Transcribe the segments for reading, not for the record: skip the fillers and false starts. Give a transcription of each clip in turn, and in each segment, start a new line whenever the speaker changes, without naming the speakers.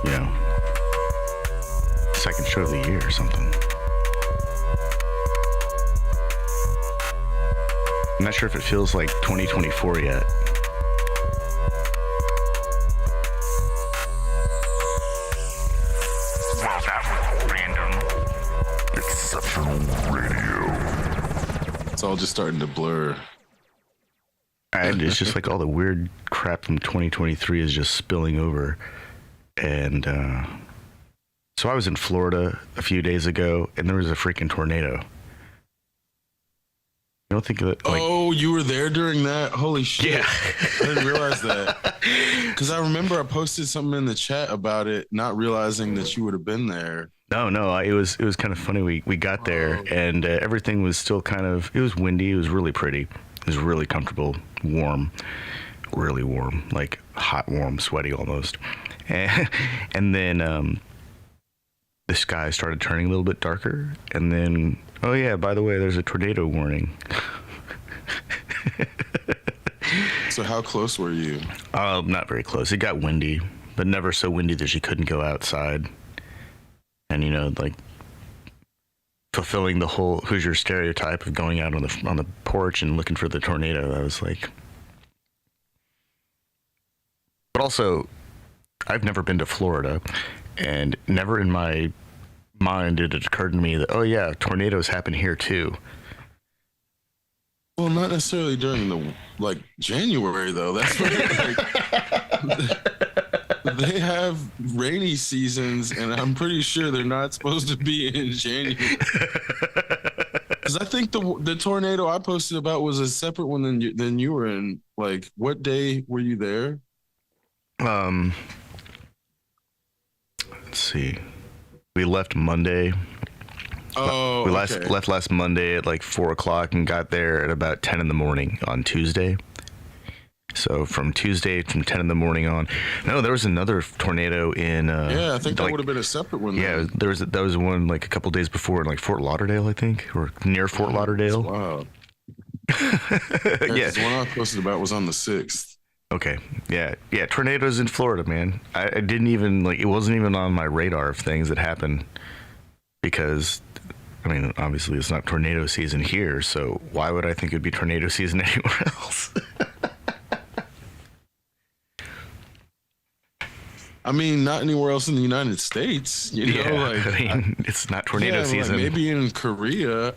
you know, second show of the year or something. I'm not sure if it feels like 2024 yet.
Well, that was random. Exceptional radio.
It's all just starting to blur.
And it's just like all the weird crap from 2023 is just spilling over. And so I was in Florida a few days ago, and there was a freaking tornado. You don't think of it like...
Oh, you were there during that? Holy shit.
Yeah.
I didn't realize that. Because I remember I posted something in the chat about it, not realizing that you would have been there.
No, it was kind of funny. We got there, and everything was still kind of... It was windy. It was really pretty. It was really comfortable, warm, really warm, like hot, warm, sweaty almost. And then the sky started turning a little bit darker. And then, oh yeah, by the way, there's a tornado warning.
So how close were you?
Not very close. It got windy, but never so windy that you couldn't go outside. And, you know, like fulfilling the whole Hoosier stereotype of going out on the porch and looking for the tornado. I was like... But also, I've never been to Florida, and never in my mind did it occur to me that, oh yeah, tornadoes happen here too.
Well, not necessarily during the, like, January, though. That's where, like, they have rainy seasons, and I'm pretty sure they're not supposed to be in January. Because I think the tornado I posted about was a separate one than you were in. Like, what day were you there?
Let's see. We left Monday.
Oh,
we
okay.
left last Monday at like 4:00 and got there at about 10 in the morning on Tuesday. So from 10 in the morning on. No, there was another tornado in.
Yeah, I think that
like,
would have been a separate one.
Yeah,
then.
that was one like a couple days before in like Fort Lauderdale, I think, or near Fort Lauderdale.
Wow.
Yeah,
The one I posted about was on the 6th.
Okay. Yeah. Tornadoes in Florida, man. I didn't even it wasn't even on my radar of things that happen because, I mean, obviously it's not tornado season here. So why would I think it'd be tornado season anywhere else?
I mean, not anywhere else in the United States. You know, like,
I mean, it's not tornado season.
Like maybe in Korea.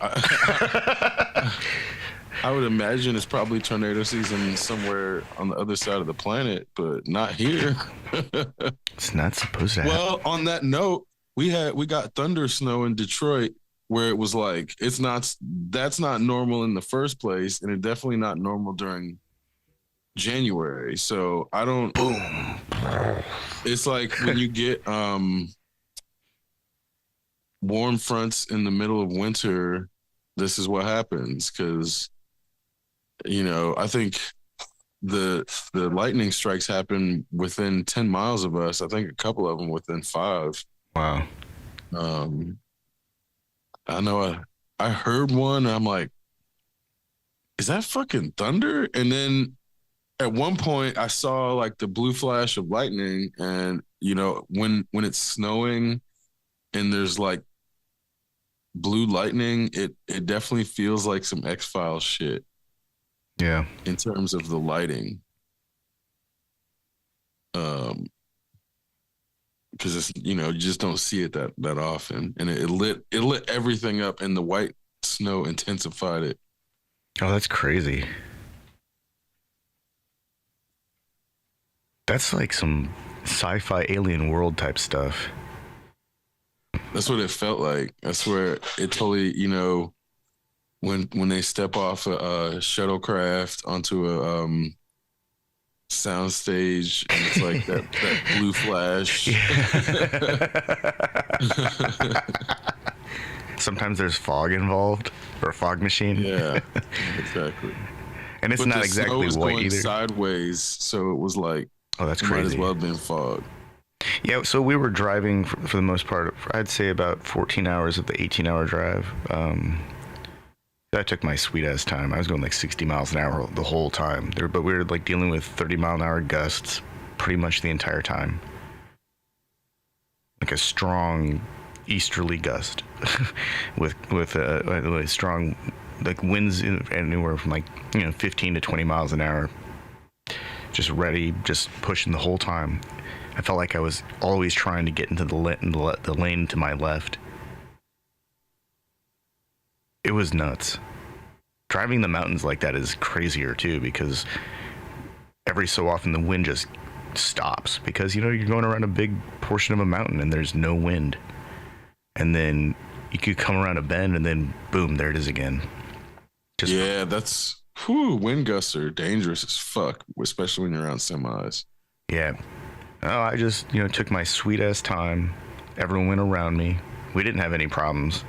I would imagine it's probably tornado season somewhere on the other side of the planet, but not here.
It's not supposed to happen.
Well, on that note, we got thunder snow in Detroit where it was like that's not normal in the first place, and it's definitely not normal during January. So I don't.
Boom.
It's like when you get warm fronts in the middle of winter. This is what happens because. You know, I think the lightning strikes happen within 10 miles of us. I think a couple of them within 5.
Wow.
I know I heard one. And I'm like, is that fucking thunder? And then at one point I saw like the blue flash of lightning, and you know, when it's snowing and there's like blue lightning, it definitely feels like some X-Files shit.
Yeah.
In terms of the lighting. Because it's, you know, you just don't see it that often. And it lit everything up, and the white snow intensified it.
Oh, that's crazy. That's like some sci-fi alien world type stuff.
That's what it felt like. That's where it totally, you know, when they step off a shuttlecraft onto a sound stage, and it's like that blue flash.
Sometimes there's fog involved, or a fog machine.
Yeah, exactly.
And it's not exactly
white
white
either.
either.
Sideways, so it was like,
oh, that's
it
crazy.
Might as well have been fog.
Yeah, so we were driving for the most part. I'd say about 14 hours of the 18-hour drive. That took my sweet ass time. I was going like 60 miles an hour the whole time. But we were like dealing with 30-mile-an-hour gusts pretty much the entire time. like a strong easterly gust with strong like winds anywhere from 15 to 20 miles an hour, just ready, just pushing the whole time. I felt like I was always trying to get into the lane to my left. It was nuts. Driving the mountains like that is crazier too, because every so often the wind just stops, because you're going around a big portion of a mountain and there's no wind, and then you could come around a bend and then boom, there it is again.
That's wind gusts are dangerous as fuck, especially when you're around semis.
Yeah. Oh, I just took my sweet ass time. Everyone went around me. We didn't have any problems.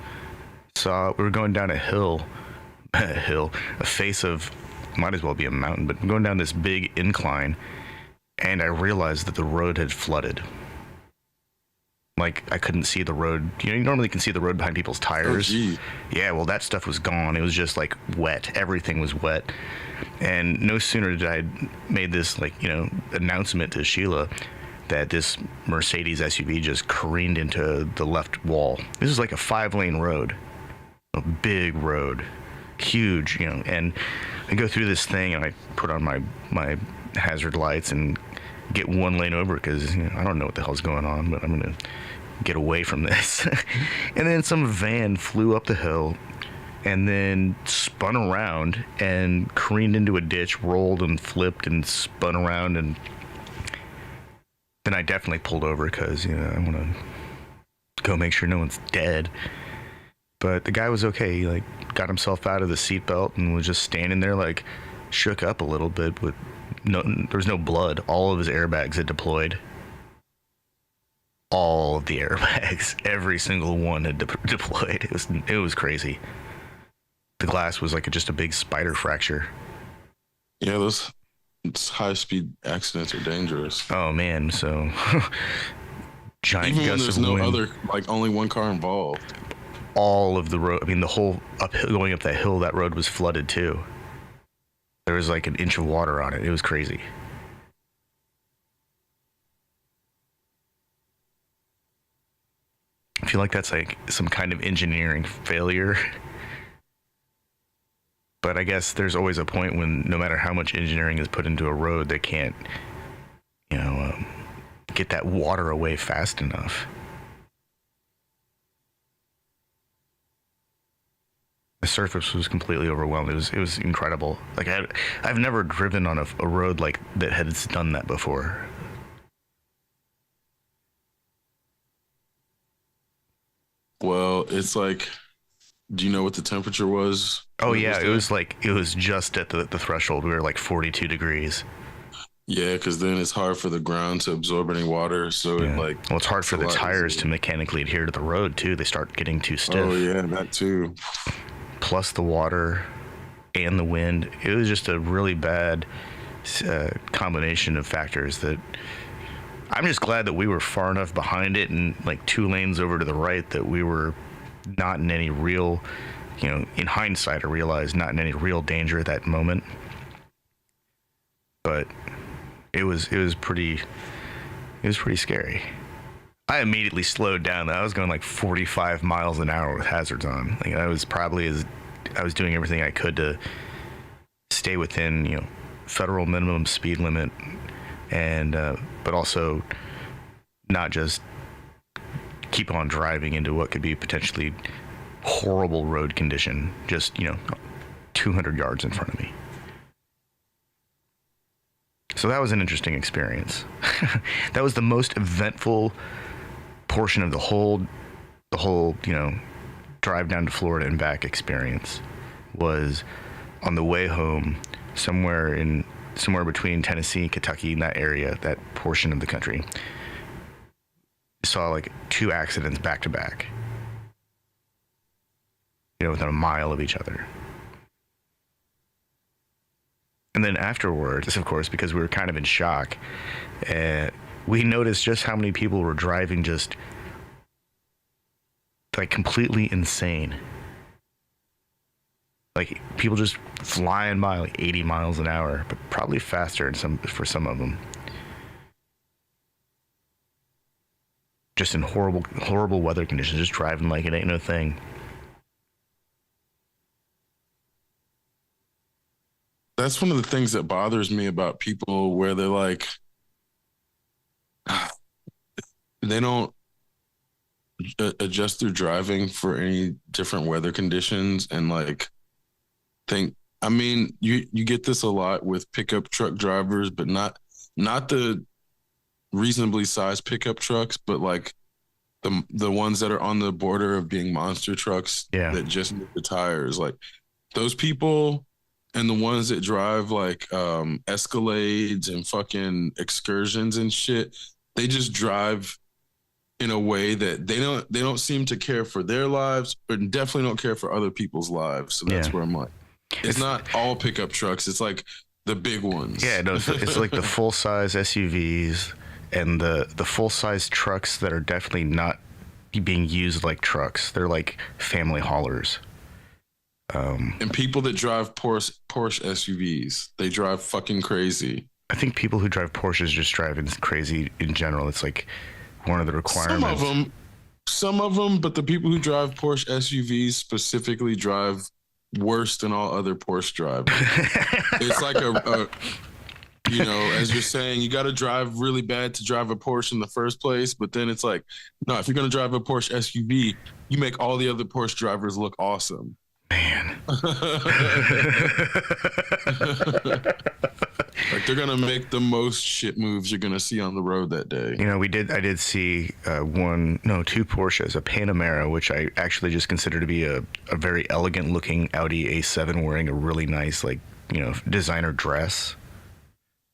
So we were going down a hill, a face of, might as well be a mountain, but going down this big incline, and I realized that the road had flooded. Like, I couldn't see the road. You normally can see the road behind people's tires.
Oh,
yeah, well, that stuff was gone. It was just like wet. Everything was wet. And no sooner did I made this announcement to Sheila that this Mercedes SUV just careened into the left wall. This is like a 5-lane road, a big road, huge, and I go through this thing and I put on my hazard lights and get one lane over, because I don't know what the hell's going on, but I'm gonna get away from this. And then some van flew up the hill and then spun around and careened into a ditch, rolled and flipped and spun around, and then I definitely pulled over because I want to go make sure no one's dead. But the guy was okay. He got himself out of the seatbelt and was just standing there, shook up a little bit, with there was no blood. All of his airbags had deployed. All of the airbags, every single one had deployed. It was crazy. The glass was just a big spider fracture.
Yeah, those high-speed accidents are dangerous.
Oh man, so giant
even when
gusts
there's
of
no
wind.
other, only one car involved.
All of the road, the whole uphill, going up that hill, that road was flooded too. There was an inch of water on it. It was crazy. I feel like that's some kind of engineering failure. But I guess there's always a point when no matter how much engineering is put into a road, they can't, get that water away fast enough. The surface was completely overwhelmed. It was incredible. I've never driven on a road that had done that before.
Well, it's do you know what the temperature was?
Oh yeah, it was just at the threshold. We were 42 degrees.
Yeah, because then it's hard for the ground to absorb any water. So
well, it's hard for the tires to mechanically adhere to the road too. They start getting too stiff.
Oh yeah, that too.
Plus the water and the wind. It was just a really bad combination of factors that I'm just glad that we were far enough behind it and 2 lanes over to the right that we were not in any real, in hindsight, I realized not in any real danger at that moment. But it was pretty scary. I immediately slowed down. I was going 45 miles an hour with hazards on. I was doing everything I could to stay within, federal minimum speed limit, and but also not just keep on driving into what could be potentially horrible road condition, just 200 yards in front of me. So that was an interesting experience. That was the most eventful portion of the whole drive down to Florida and back experience. Was on the way home, somewhere between Tennessee, Kentucky, in that area, that portion of the country. Saw 2 accidents back to back, within a mile of each other. And then afterwards, of course, because we were kind of in shock, we noticed just how many people were driving just completely insane. People just flying by 80 miles an hour, but probably faster for some of them. just in horrible weather conditions, just driving like it ain't no thing.
That's one of the things that bothers me about people where they're like, they don't adjust their driving for any different weather conditions and like think. I mean, you get this a lot with pickup truck drivers, but not the reasonably sized pickup trucks, but like the ones that are on the border of being monster trucks
Yeah.
that just need the tires. Like those people and the ones that drive like Escalades and fucking excursions and shit, they just drive in a way that they don't seem to care for their lives, but definitely don't care for other people's lives. So that's where I'm like, it's not all pickup trucks. It's like the big ones.
Yeah, no, it's like the full size SUVs and the full size trucks that are definitely not being used like trucks. They're like family haulers.
And people that drive Porsche SUVs, they drive fucking crazy.
I think people who drive Porsches just driving crazy in general. It's like one of the requirements.
Some of them, but the people who drive Porsche SUVs specifically drive worse than all other Porsche drivers. It's like a you know, as you're saying, you got to drive really bad to drive a Porsche in the first place. But then it's like, no, if you're going to drive a Porsche SUV, you make all the other Porsche drivers look awesome.
Man.
Like they're going to make the most shit moves you're going to see on the road that day.
You know, I did see two Porsches, a Panamera, which I actually just consider to be a very elegant looking Audi A7 wearing a really nice, like, you know, designer dress.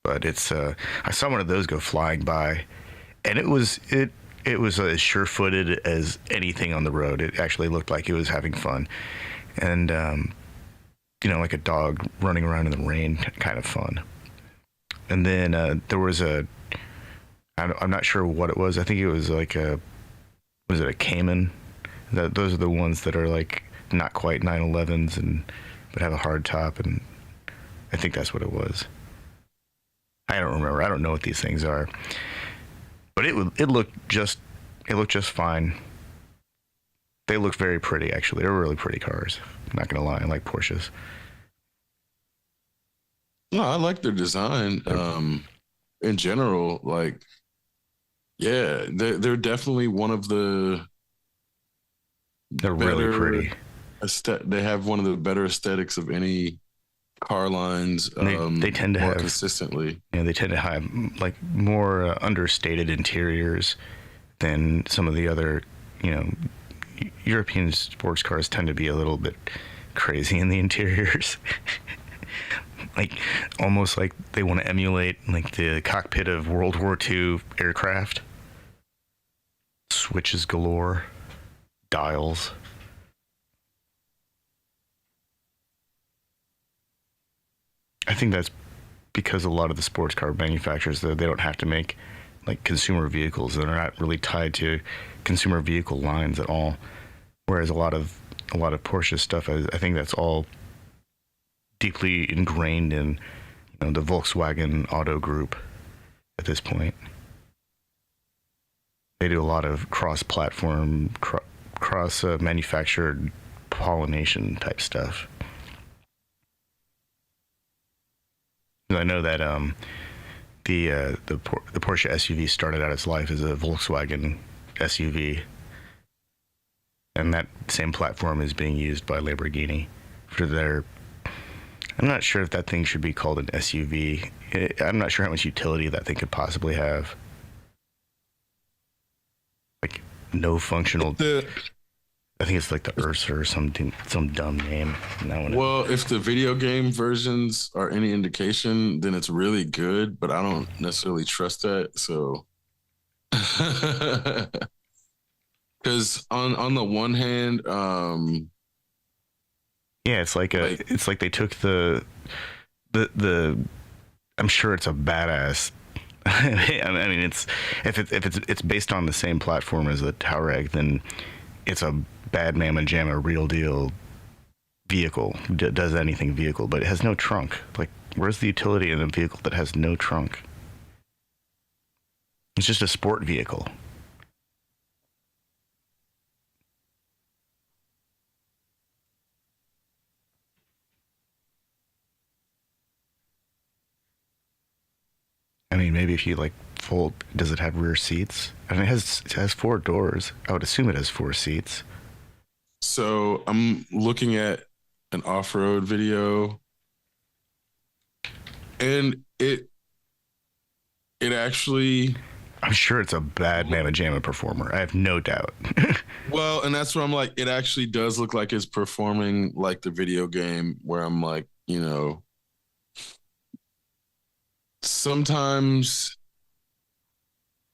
But it's I saw one of those go flying by, and it was as sure-footed as anything on the road. It actually looked like it was having fun, and you know, like a dog running around in the rain, kind of fun. And then there was I'm not sure what it was. I think it was like was it a Cayman? Those are the ones that are like not quite 911s but have a hard top, and I think that's what it was. I don't remember. I don't know what these things are, but it looked just fine. They look very pretty, actually. They're really pretty cars. I'm not gonna lie. I like Porsches.
No, I like their design. In general, like, yeah, they're definitely one of the.
They're really pretty.
They have one of the better aesthetics of any car lines.
They tend to
more
have
consistently.
Yeah, they tend to have like more understated interiors than some of the other, you know, European sports cars tend to be a little bit crazy in the interiors. Like almost like they want to emulate like the cockpit of World War II aircraft. Switches galore, dials. I think that's because a lot of the sports car manufacturers, they don't have to make like consumer vehicles. They're not really tied to consumer vehicle lines at all. Whereas a lot of Porsche stuff, I think that's all deeply ingrained in, you know, the Volkswagen Auto Group at this point. They do a lot of cross-platform, cross-manufactured pollination type stuff. I know that the Porsche SUV started out its life as a Volkswagen SUV, and that same platform is being used by Lamborghini for their. I'm not sure if that thing should be called an SUV. I'm not sure how much utility that thing could possibly have. Like no functional. I think it's like the Ursa or some dumb name.
Well, if the video game versions are any indication, then it's really good, but I don't necessarily trust that. So, because on the one hand,
yeah, it's like they took the I'm sure it's a badass. I mean, if it's based on the same platform as the Touareg, then it's a bad mamma jamma real deal vehicle. Does anything vehicle, but it has no trunk. Like, where's the utility in a vehicle that has no trunk? It's just a sport vehicle. I mean, maybe if you like fold, does it have rear seats? I mean, it has 4 doors. I would assume it has 4 seats.
So I'm looking at an off-road video, and it actually,
I'm sure it's a bad Mamma Jamma performer. I have no doubt.
well, and that's where I'm like, it actually does look like it's performing like the video game, where I'm like, sometimes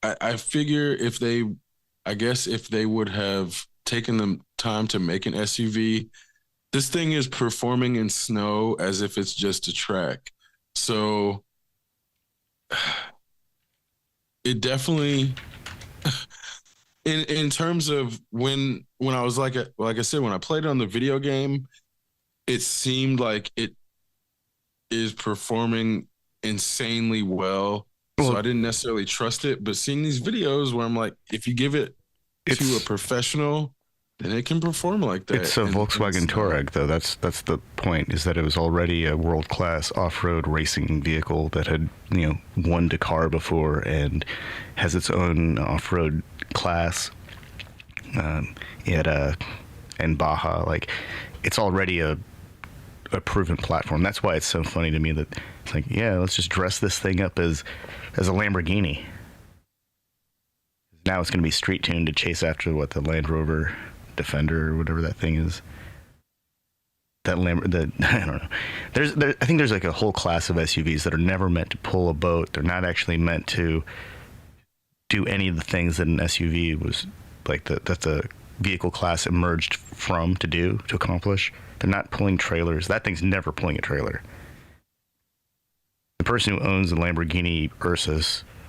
I figure I guess if they would have taken the time to make an SUV, this thing is performing in snow as if it's just a track. So it definitely, in terms of when I was like I said, when I played it on the video game, it seemed like it is performing insanely well. So I didn't necessarily trust it, but seeing these videos where I'm like, if you give it to a professional, then it can perform like that.
It's a Volkswagen Touareg, though. That's the point, is that it was already a world-class off-road racing vehicle that had, won Dakar before and has its own off-road class. In Baja, like, it's already a proven platform. That's why it's so funny to me that it's like, yeah, let's just dress this thing up as a Lamborghini. Now it's going to be street tuned to chase after the Land Rover Defender or whatever that thing is. I don't know. I think there's like a whole class of SUVs that are never meant to pull a boat. They're not actually meant to do any of the things that an SUV was like that the vehicle class emerged to accomplish. They're not pulling trailers. That thing's never pulling a trailer. The person who owns the Lamborghini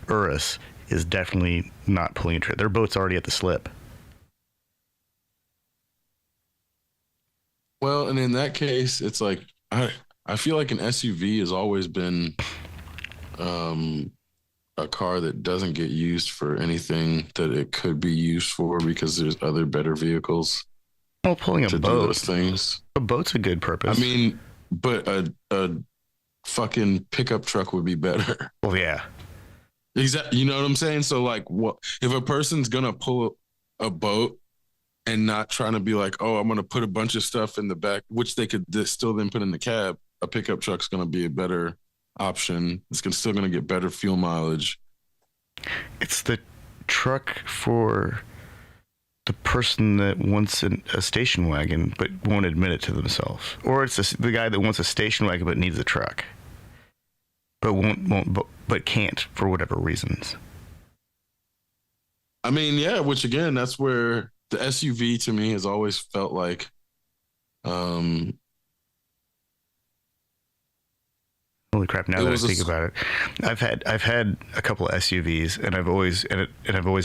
Urus is definitely not pulling a trailer. Their boat's already at the slip.
Well, and in that case, it's like I feel like an SUV has always been a car that doesn't get used for anything that it could be used for, because there's other better vehicles.
Well, pulling a
to
boat,
do those things.
A boat's a good purpose.
I mean, but a fucking pickup truck would be better.
Well, yeah.
Exactly. You know what I'm saying? So, like, what if a person's gonna pull a boat and not trying to be like, oh, I'm gonna put a bunch of stuff in the back, which they could still then put in the cab? A pickup truck's gonna be a better option. It's still gonna get better fuel mileage.
It's the truck for the person that wants a station wagon but won't admit it to themselves, or it's the guy that wants a station wagon but needs a truck, but can't for whatever reasons.
I mean, yeah, which again, that's where the SUV to me has always felt like,
holy crap! Now that I think about it, I've had a couple of SUVs, and I've always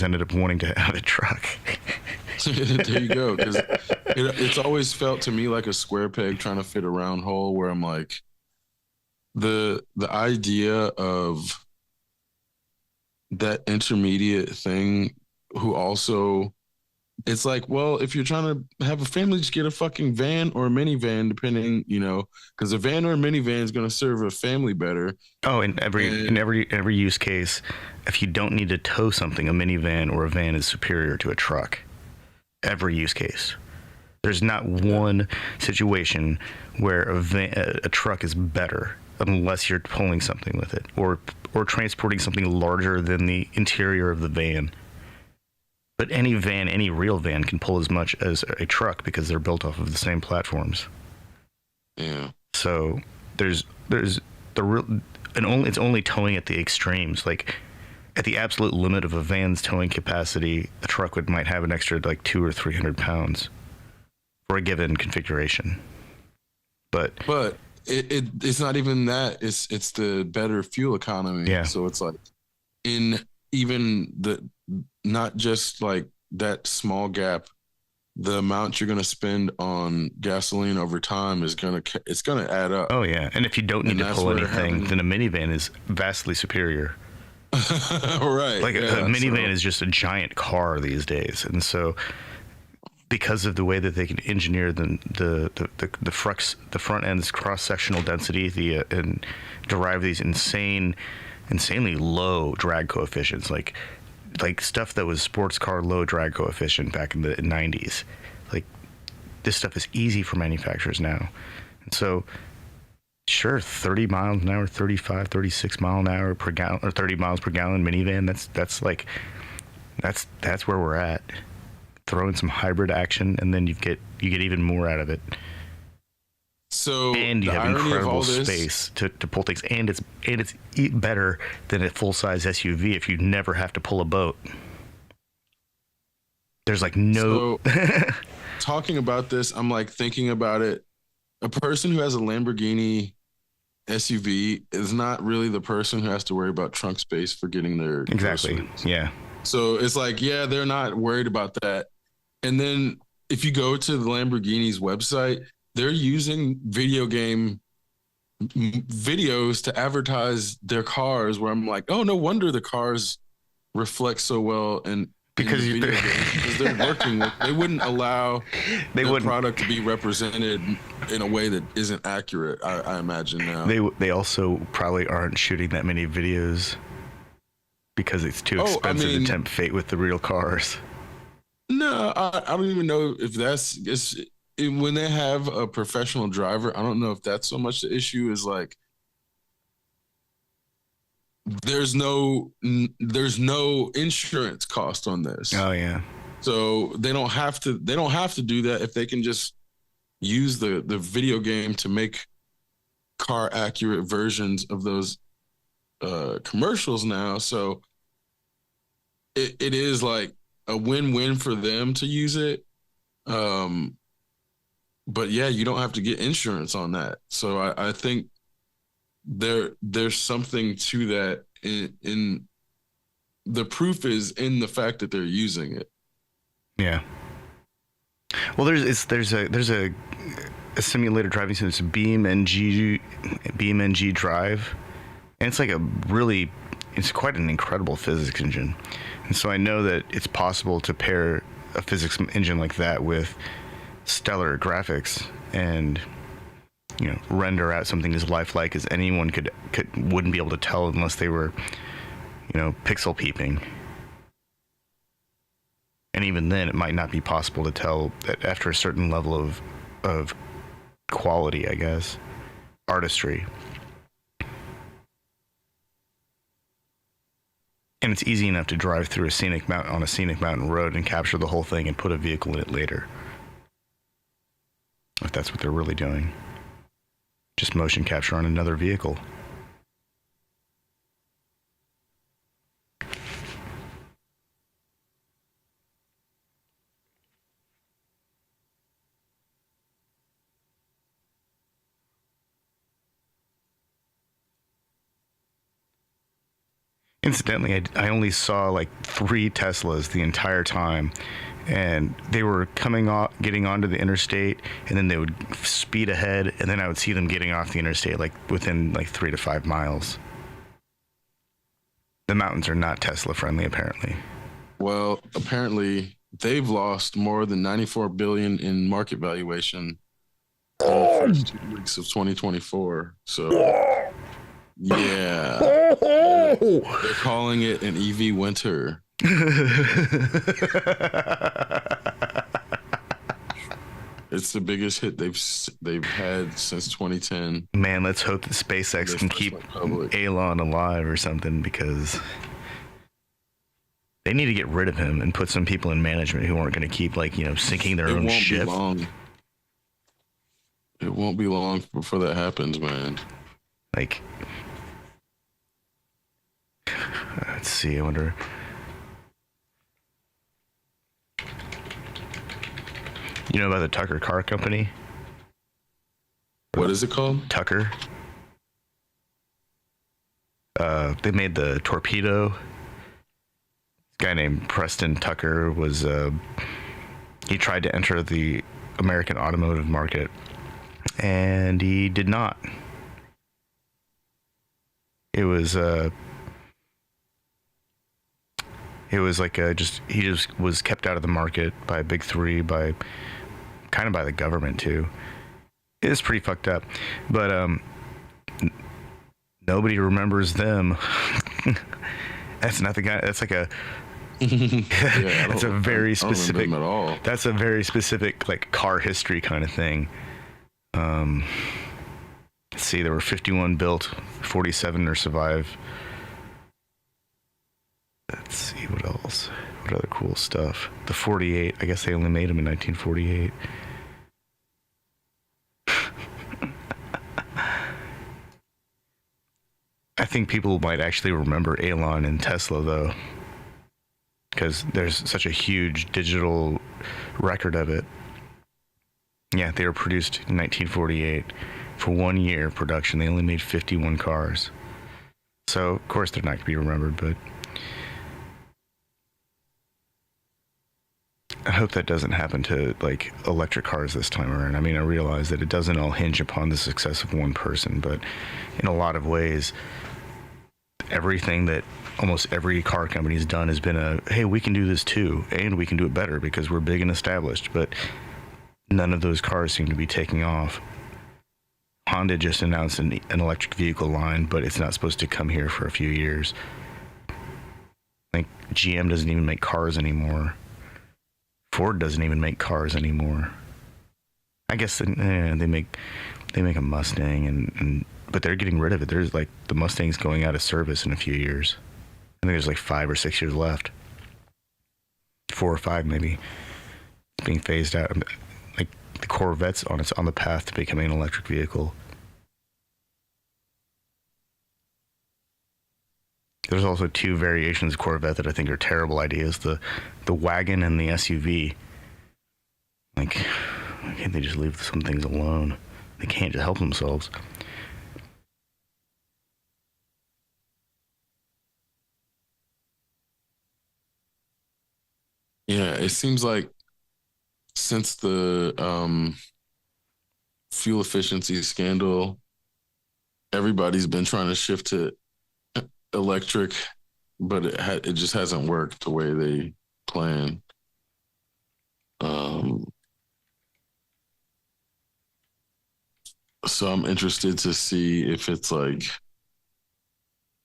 ended up wanting to have a truck.
There you go. Because it's always felt to me like a square peg trying to fit a round hole, where I'm like, the idea of that intermediate thing, who also, it's like, well, if you're trying to have a family, just get a fucking van or a minivan, depending, because a van or a minivan is going to serve a family better.
Oh, in every use case, if you don't need to tow something, a minivan or a van is superior to a truck. Every use case. There's not one situation where a truck is better unless you're pulling something with it, or transporting something larger than the interior of the van. But any real van can pull as much as a truck because they're built off of the same platforms.
Yeah.
So there's it's only towing at the extremes. Like, at the absolute limit of a van's towing capacity, a truck might have an extra like 200 or 300 pounds for a given configuration. But
it's not even that. It's the better fuel economy.
Yeah.
So it's like, in even not just like that small gap, the amount you're going to spend on gasoline over time it's going to add up.
Oh yeah. And if you don't need to pull anything, then a minivan is vastly superior.
Right.
Like a minivan is just a giant car these days. And so, because of the way that they can engineer the front end's cross-sectional density, and derive these insane insanely low drag coefficients, like stuff that was sports car low drag coefficient back in the 90s. Like, this stuff is easy for manufacturers now. And so, sure, 30 miles an hour, 35, 36 mile an hour per gallon, or 30 miles per gallon minivan, that's where we're at. Throw in some hybrid action, and then you get even more out of it.
So,
and you have incredible space to pull things, and it's better than a full-size SUV if you never have to pull a boat. There's like no...
So, talking about this, I'm like thinking about it. A person who has a Lamborghini SUV is not really the person who has to worry about trunk space for getting their
Exactly.
groceries.
Yeah.
So it's like, yeah, they're not worried about that. And then if you go to the Lamborghini's website, they're using video game videos to advertise their cars, where I'm like, oh, no wonder the cars reflect so well
because
in the video games, because they're working with, they wouldn't allow the product to be represented in a way that isn't accurate, I imagine now.
They also probably aren't shooting that many videos because it's too expensive to tempt fate with the real cars.
No, I don't even know if when they have a professional driver, I don't know if that's so much the issue. Is like there's no insurance cost on this.
Oh yeah.
So they don't have to do that if they can just use the video game to make car accurate versions of those commercials now. So it is like a win-win for them to use it. But yeah, you don't have to get insurance on that. So I think there's something to that in the proof is in the fact that they're using it.
Yeah. Well, there's a simulator driving sim. It's BeamNG Drive, and it's like it's quite an incredible physics engine. And so I know that it's possible to pair a physics engine like that with stellar graphics and render out something as lifelike as anyone wouldn't be able to tell unless they were pixel peeping. And even then it might not be possible to tell that after a certain level of quality, I guess, artistry. And it's easy enough to drive through on a scenic mountain road and capture the whole thing and put a vehicle in it later. If that's what they're really doing. Just motion capture on another vehicle. Incidentally, I only saw like 3 Teslas the entire time, and they were getting onto the interstate, and then they would speed ahead, and then I would see them getting off the interstate like within like 3 to 5 miles. The mountains are not Tesla friendly, apparently.
Well, apparently they've lost more than $94 billion in market valuation in the first 2 weeks of 2024. So yeah, they're calling it an EV winter. It's the biggest hit they've had since 2010.
Man, let's hope that SpaceX can keep Elon alive or something, because they need to get rid of him and put some people in management who aren't going to keep sinking their own ship.
It won't be long before that happens, man.
Let's see. I wonder. You know about the Tucker Car Company?
What is it called?
Tucker. They made the torpedo. This guy named Preston Tucker he tried to enter the American automotive market, and he did not. It was like he just was kept out of the market by Big Three, kind of by the government too. It is pretty fucked up, but Nobody remembers them. That's not the guy. That's like a.
Yeah,
That's a very
I don't remember
specific.
him at all.
That's a very specific like car history kind of thing. Let's see, there were 51 built, 47 are survive. Let's see what else. What other cool stuff? The 48. I guess they only made them in 1948. I think people might actually remember Elon and Tesla though, because there's such a huge digital record of it. Yeah, they were produced in 1948. For 1 year production, they only made 51 cars. So, of course, they're not going to be remembered, but I hope that doesn't happen to, like, electric cars this time around. I mean, I realize that it doesn't all hinge upon the success of one person, but in a lot of ways, everything that almost every car company's done has been a, hey, we can do this too, and we can do it better because we're big and established, but none of those cars seem to be taking off. Honda just announced an electric vehicle line, but it's not supposed to come here for a few years. Like, GM doesn't even make cars anymore. Ford doesn't even make cars anymore. I guess they make a Mustang, and but they're getting rid of it. There's like the Mustang's going out of service in a few years. I think there's like 5 or 6 years left. 4 or 5 maybe. It's being phased out. Like the Corvette's on the path to becoming an electric vehicle. There's also 2 variations of Corvette that I think are terrible ideas: the wagon and the SUV. Like, why can't they just leave some things alone? They can't just help themselves.
Yeah, it seems like since the fuel efficiency scandal, everybody's been trying to shift to electric, but it just hasn't worked the way they planned. So I'm interested to see if it's like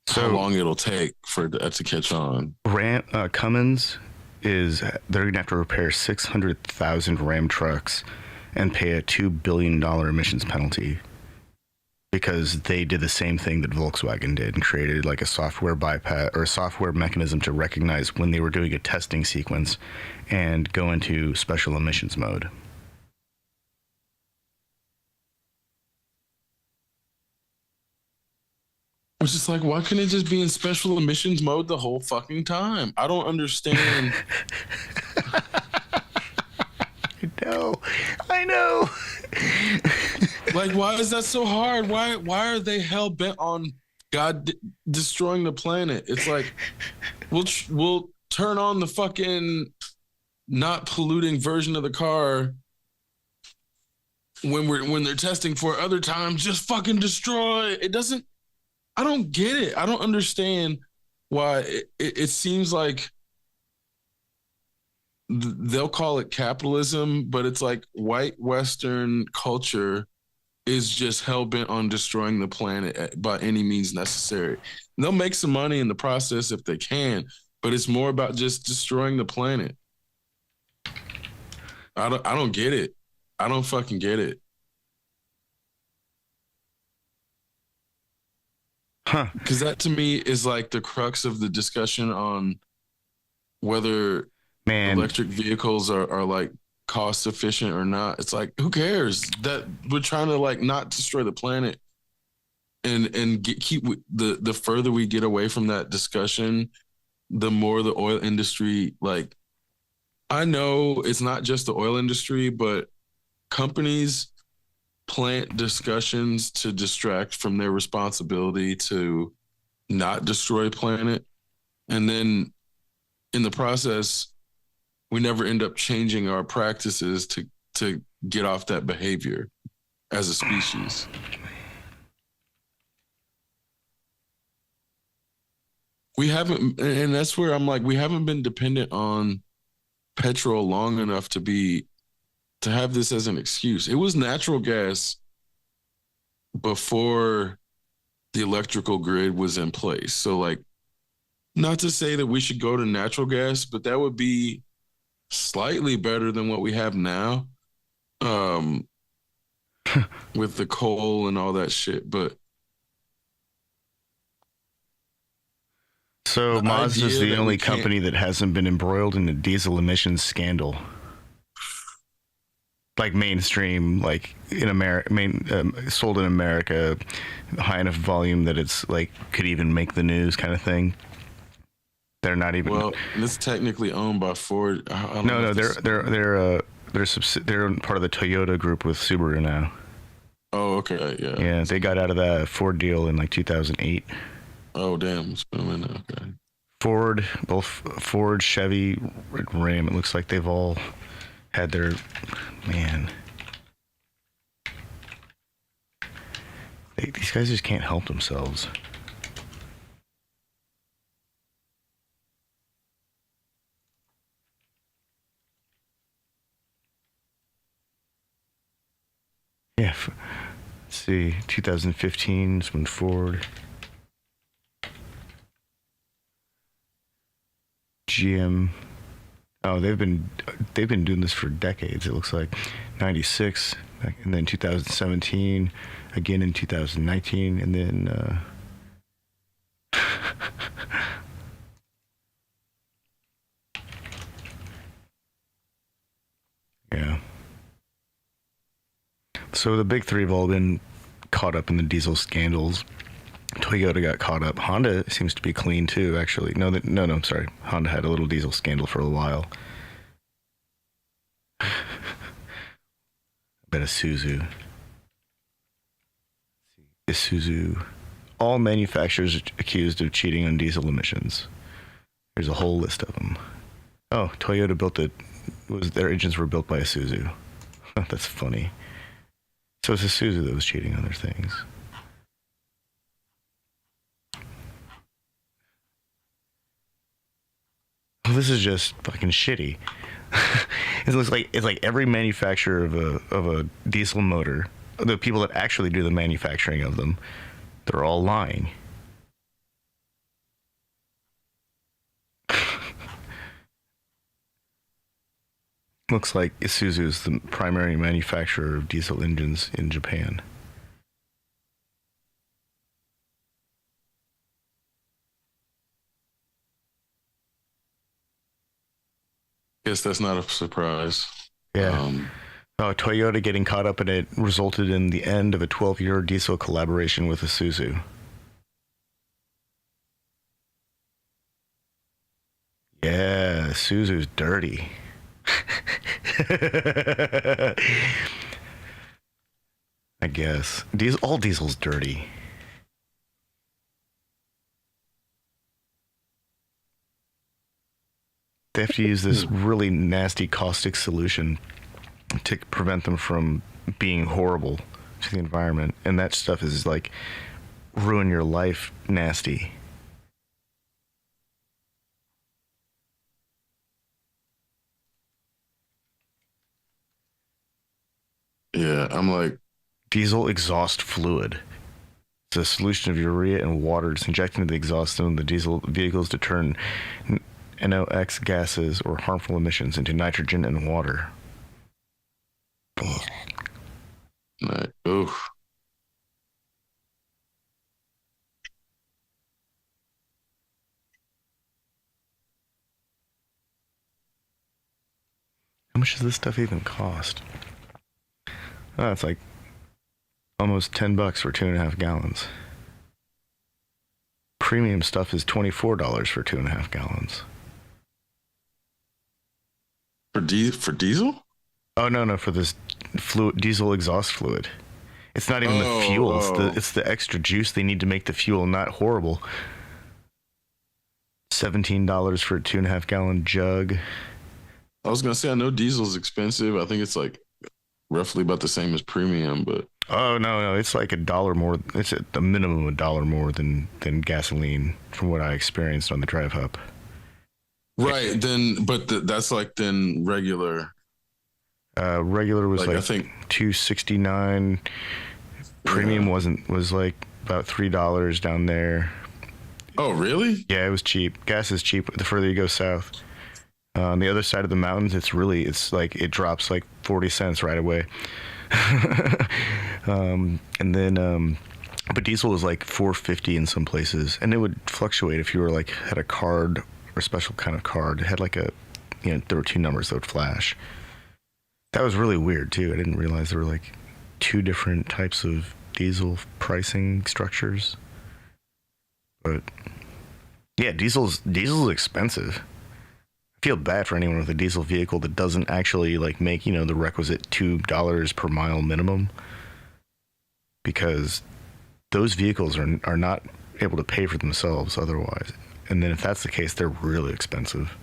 how long it'll take for that to catch on.
Cummins they're gonna have to repair 600,000 Ram trucks and pay a $2 billion emissions penalty because they did the same thing that Volkswagen did and created like a software bypass or a software mechanism to recognize when they were doing a testing sequence and go into special emissions mode.
Which is like, why couldn't it just be in special emissions mode the whole fucking time? I don't understand.
I know.
Like, why is that so hard? Why are they hell bent on God destroying the planet? It's like, we'll turn on the fucking not polluting version of the car when they're testing for it. Other times, just fucking destroy. It doesn't. I don't get it. I don't understand why it seems like they'll call it capitalism, but it's like white Western culture is just hell bent on destroying the planet by any means necessary. And they'll make some money in the process if they can, but it's more about just destroying the planet. I don't get it. I don't fucking get it. Because that to me is like the crux of the discussion on whether electric vehicles are like cost efficient or not. It's like, who cares that we're trying to like not destroy the planet and keep the further we get away from that discussion, the more the oil industry, like, I know it's not just the oil industry, but companies plant discussions to distract from their responsibility to not destroy the planet. And then in the process, we never end up changing our practices to get off that behavior as a species. We haven't, and that's where I'm like, we haven't been dependent on petrol long enough to have this as an excuse. It was natural gas before the electrical grid was in place. So like, not to say that we should go to natural gas, but that would be slightly better than what we have now. Um, with the coal and all that shit. But
So
the
Mazda's
idea
the
that
only
we can't,
company that hasn't been embroiled in a diesel emissions scandal. Like mainstream, like in America, sold in America, high enough volume that it's like could even make the news kind of thing. They're not even.
well, it's technically owned by Ford. I don't know
No,
if this-
they're part of the Toyota group with Subaru now.
Oh, okay, yeah.
Yeah, they got out of that Ford deal in like 2008.
Oh, damn, it's been a minute. Okay.
Ford, both Ford, Chevy, Ram. It looks like they've all had their man. These guys just can't help themselves. Yeah. Let's see, 2015 is when Ford, GM. Oh, they've been doing this for decades. It looks like 96, and then 2017, again in 2019, and then yeah. So the big three have all been caught up in the diesel scandals. Toyota got caught up. Honda seems to be clean too, actually. No, I'm sorry. Honda had a little diesel scandal for a while. I bet Isuzu. Isuzu. All manufacturers accused of cheating on diesel emissions. There's a whole list of them. Oh, Toyota built it. Their engines were built by Isuzu. That's funny. So it's Isuzu that was cheating on their things. Well, this is just fucking shitty. It looks like it's like every manufacturer of a diesel motor, the people that actually do the manufacturing of them, they're all lying. Looks like Isuzu is the primary manufacturer of diesel engines in Japan.
Guess that's not a surprise.
Yeah. Toyota getting caught up in it resulted in the end of a 12-year diesel collaboration with Isuzu. Yeah, Isuzu's dirty. I guess. All diesel's dirty. They have to use this really nasty caustic solution to prevent them from being horrible to the environment. And that stuff is like ruin your life nasty.
Yeah, I'm like,
Diesel exhaust fluid. It's a solution of urea and water. It's injected into the exhaust system of the diesel vehicles to turn NOx gases or harmful emissions into nitrogen and water.
like, oof.
How much does this stuff even cost? Oh, it's like almost $10 for 2.5 gallons. Premium stuff is $24 for 2.5 gallons.
For diesel?
Oh no, for this diesel exhaust fluid. It's not even the fuel. It's the extra juice they need to make the fuel not horrible. $17 for a 2.5 gallon jug.
I was gonna say I know diesel's expensive. I think it's like roughly about the same as premium, but
Oh no, it's like $1 more. It's at the minimum $1 more than gasoline, from what I experienced on the drive up.
right then. But that's like then regular.
Regular was
Like, I
like
think
$2.69. Premium was like about $3 down there.
Oh, really?
Yeah, it was cheap. Gas is cheap the further you go south. On the other side of the mountains, it's like it drops like 40 cents right away. And then, but diesel was like $4.50 in some places, and it would fluctuate if you were like had a card or a special kind of card. It had like there were two numbers that would flash. That was really weird too. I didn't realize there were like two different types of diesel pricing structures. But yeah, diesel's expensive. I feel bad for anyone with a diesel vehicle that doesn't actually like make, the requisite $2 per mile minimum, because those vehicles are not able to pay for themselves otherwise. And then if that's the case, they're really expensive.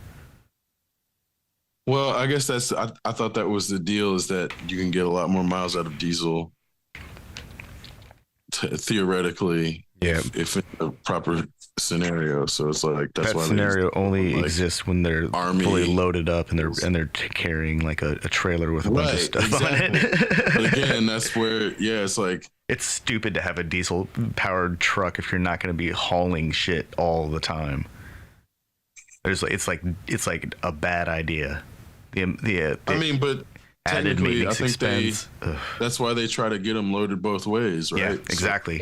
Well, I guess I thought that was the deal, is that you can get a lot more miles out of diesel theoretically,
Yeah.
if in a proper scenario. So it's like that's
that
why
scenario only exists when they're
army,
fully loaded up and they're carrying like a trailer with a bunch of stuff on it.
But again, that's where it's like
it's stupid to have a diesel powered truck if you're not going to be hauling shit all the time. It's like a bad idea.
I mean, but
added
technically,
maintenance
I think
expense.
that's why they try to get them loaded both ways, right?
Yeah, exactly.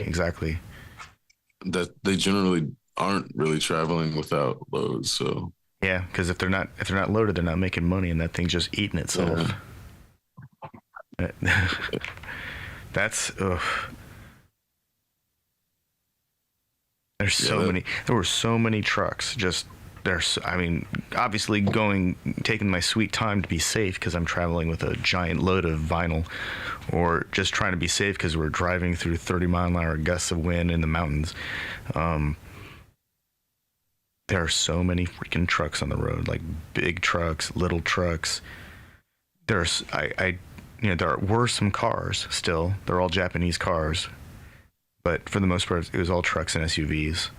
That they generally aren't really traveling without loads. So
yeah, because if they're not loaded, they're not making money, and that thing's just eating itself. Yeah. That's there's so many. There were so many trucks just. Obviously taking my sweet time to be safe because I'm traveling with a giant load of vinyl, or just trying to be safe because we're driving through 30-mile-an-hour gusts of wind in the mountains. There are so many freaking trucks on the road, like big trucks, little trucks. There were some cars still. They're all Japanese cars, but for the most part, it was all trucks and SUVs.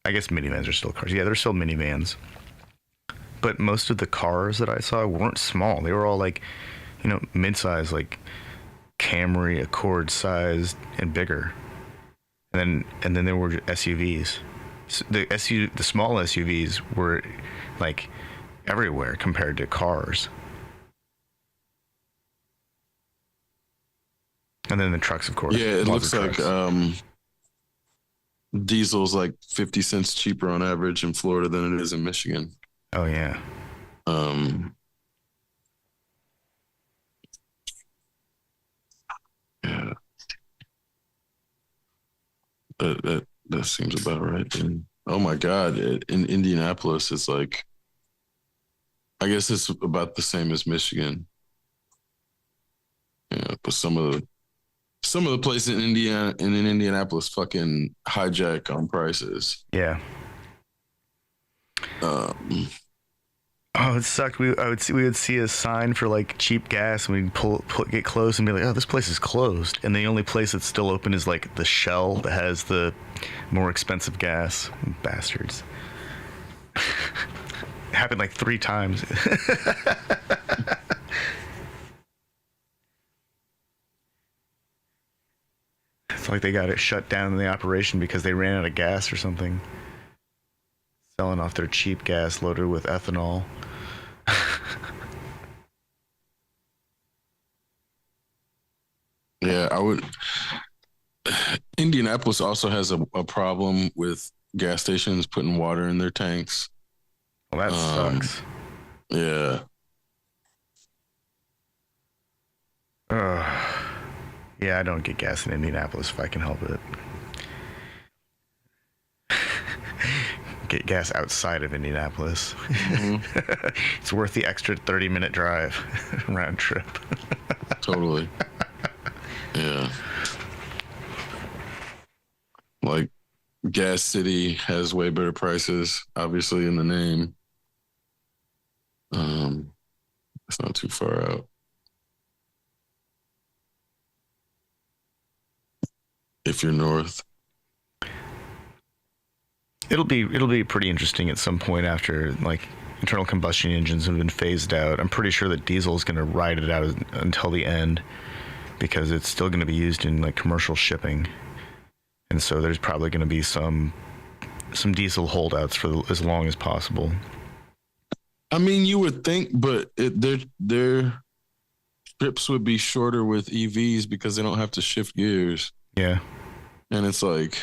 I guess minivans are still cars. Yeah, they're still minivans. But most of the cars that I saw weren't small. They were all like, mid-size, like Camry, Accord sized, and bigger. And then there were SUVs. So the small SUVs were like everywhere compared to cars. And then the trucks, of course.
yeah, it looks like
trucks.
Diesel's like 50 cents cheaper on average in Florida than it is in Michigan.
Oh yeah.
Yeah. That seems about right. And oh my God, in Indianapolis, it's like, I guess it's about the same as Michigan. Yeah, but some of the places in Indiana and in Indianapolis fucking hijack on prices.
Yeah. Oh, it sucked. We would see a sign for like cheap gas, and we'd get close and be like, "Oh, this place is closed." And the only place that's still open is like the Shell that has the more expensive gas. Bastards. It happened like 3 times. It's like they got it shut down in the operation because they ran out of gas or something. Selling off their cheap gas loaded with ethanol.
Yeah, I would. Indianapolis also has a problem with gas stations putting water in their tanks.
Well, that sucks.
Yeah.
Yeah, I don't get gas in Indianapolis if I can help it. Get gas outside of Indianapolis. Mm-hmm. It's worth the extra 30-minute drive round trip.
Totally. Yeah. Like, Gas City has way better prices, obviously, in the name. It's not too far out. If you're north.
It'll be pretty interesting at some point after, like, internal combustion engines have been phased out. I'm pretty sure that diesel is going to ride it out until the end because it's still going to be used in like commercial shipping, and so there's probably going to be some diesel holdouts for as long as possible.
I mean, you would think, but their trips would be shorter with EVs because they don't have to shift gears.
Yeah,
and it's like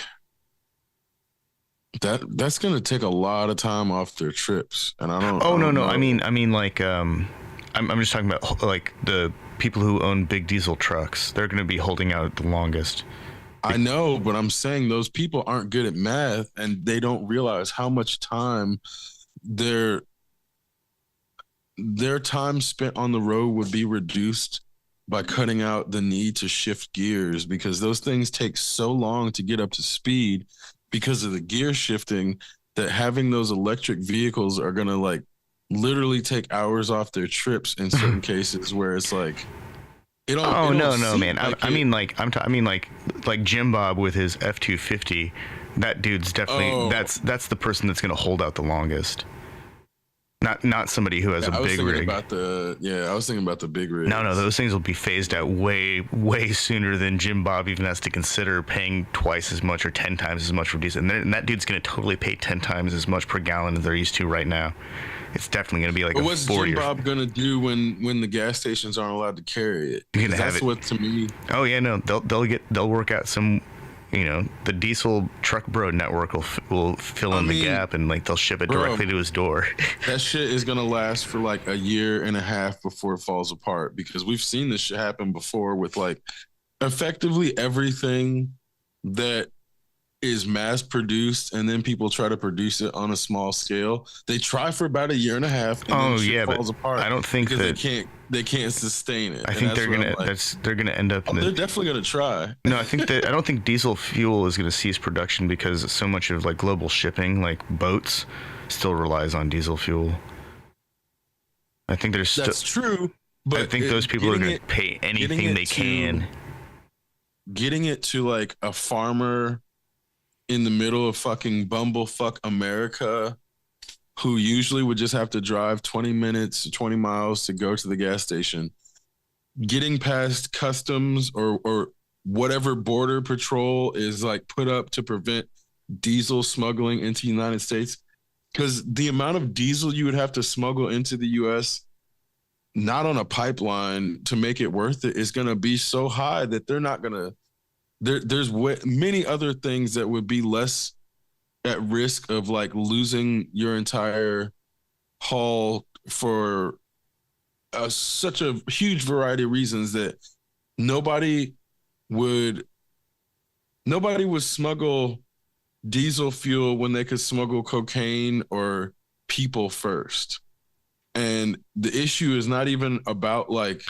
that's going to take a lot of time off their trips, and I don't.
Oh
I don't
no.
know.
I mean like I'm just talking about like the people who own big diesel trucks. They're going to be holding out the longest.
I know, but I'm saying those people aren't good at math, and they don't realize how much time their time spent on the road would be reduced by cutting out the need to shift gears, because those things take so long to get up to speed because of the gear shifting, that having those electric vehicles are going to like literally take hours off their trips in certain cases, where it's like
No, man. I mean like Jim Bob with his F-250. That dude's definitely that's the person that's going to hold out the longest. Not somebody who has a big rig.
I was thinking about the big rig.
No, those things will be phased out way sooner than Jim Bob even has to consider paying twice as much or 10 times as much for diesel. And that dude's going to totally pay 10 times as much per gallon as they're used to right now. It's definitely going to be like
what's Jim Bob going to do when the gas stations aren't allowed to carry it? That's what, to me.
Oh yeah, no, they'll work out some. The diesel truck bro network will fill in the gap, and like they'll ship it directly to his door.
That shit is gonna last for like a year and a half before it falls apart, because we've seen this shit happen before with like effectively everything that is mass produced, and then people try to produce it on a small scale. They try for about a year and a half, and then shit falls apart.
I don't think that
they can't sustain it.
I think they're gonna end up.
They're definitely gonna try.
No, I don't think diesel fuel is gonna cease production, because so much of like global shipping, like boats, still relies on diesel fuel. I think that's
true. But
I think those people are gonna pay anything they can.
Getting it to like a farmer in the middle of fucking bumblefuck America, who usually would just have to drive 20 minutes, 20 miles to go to the gas station, getting past customs or whatever border patrol is like put up to prevent diesel smuggling into the United States. Because the amount of diesel you would have to smuggle into the U.S., not on a pipeline, to make it worth it is going to be so high that they're not going to. There's many other things that would be less at risk of like losing your entire haul for such a huge variety of reasons, that nobody would smuggle diesel fuel when they could smuggle cocaine or people first. And the issue is not even about like.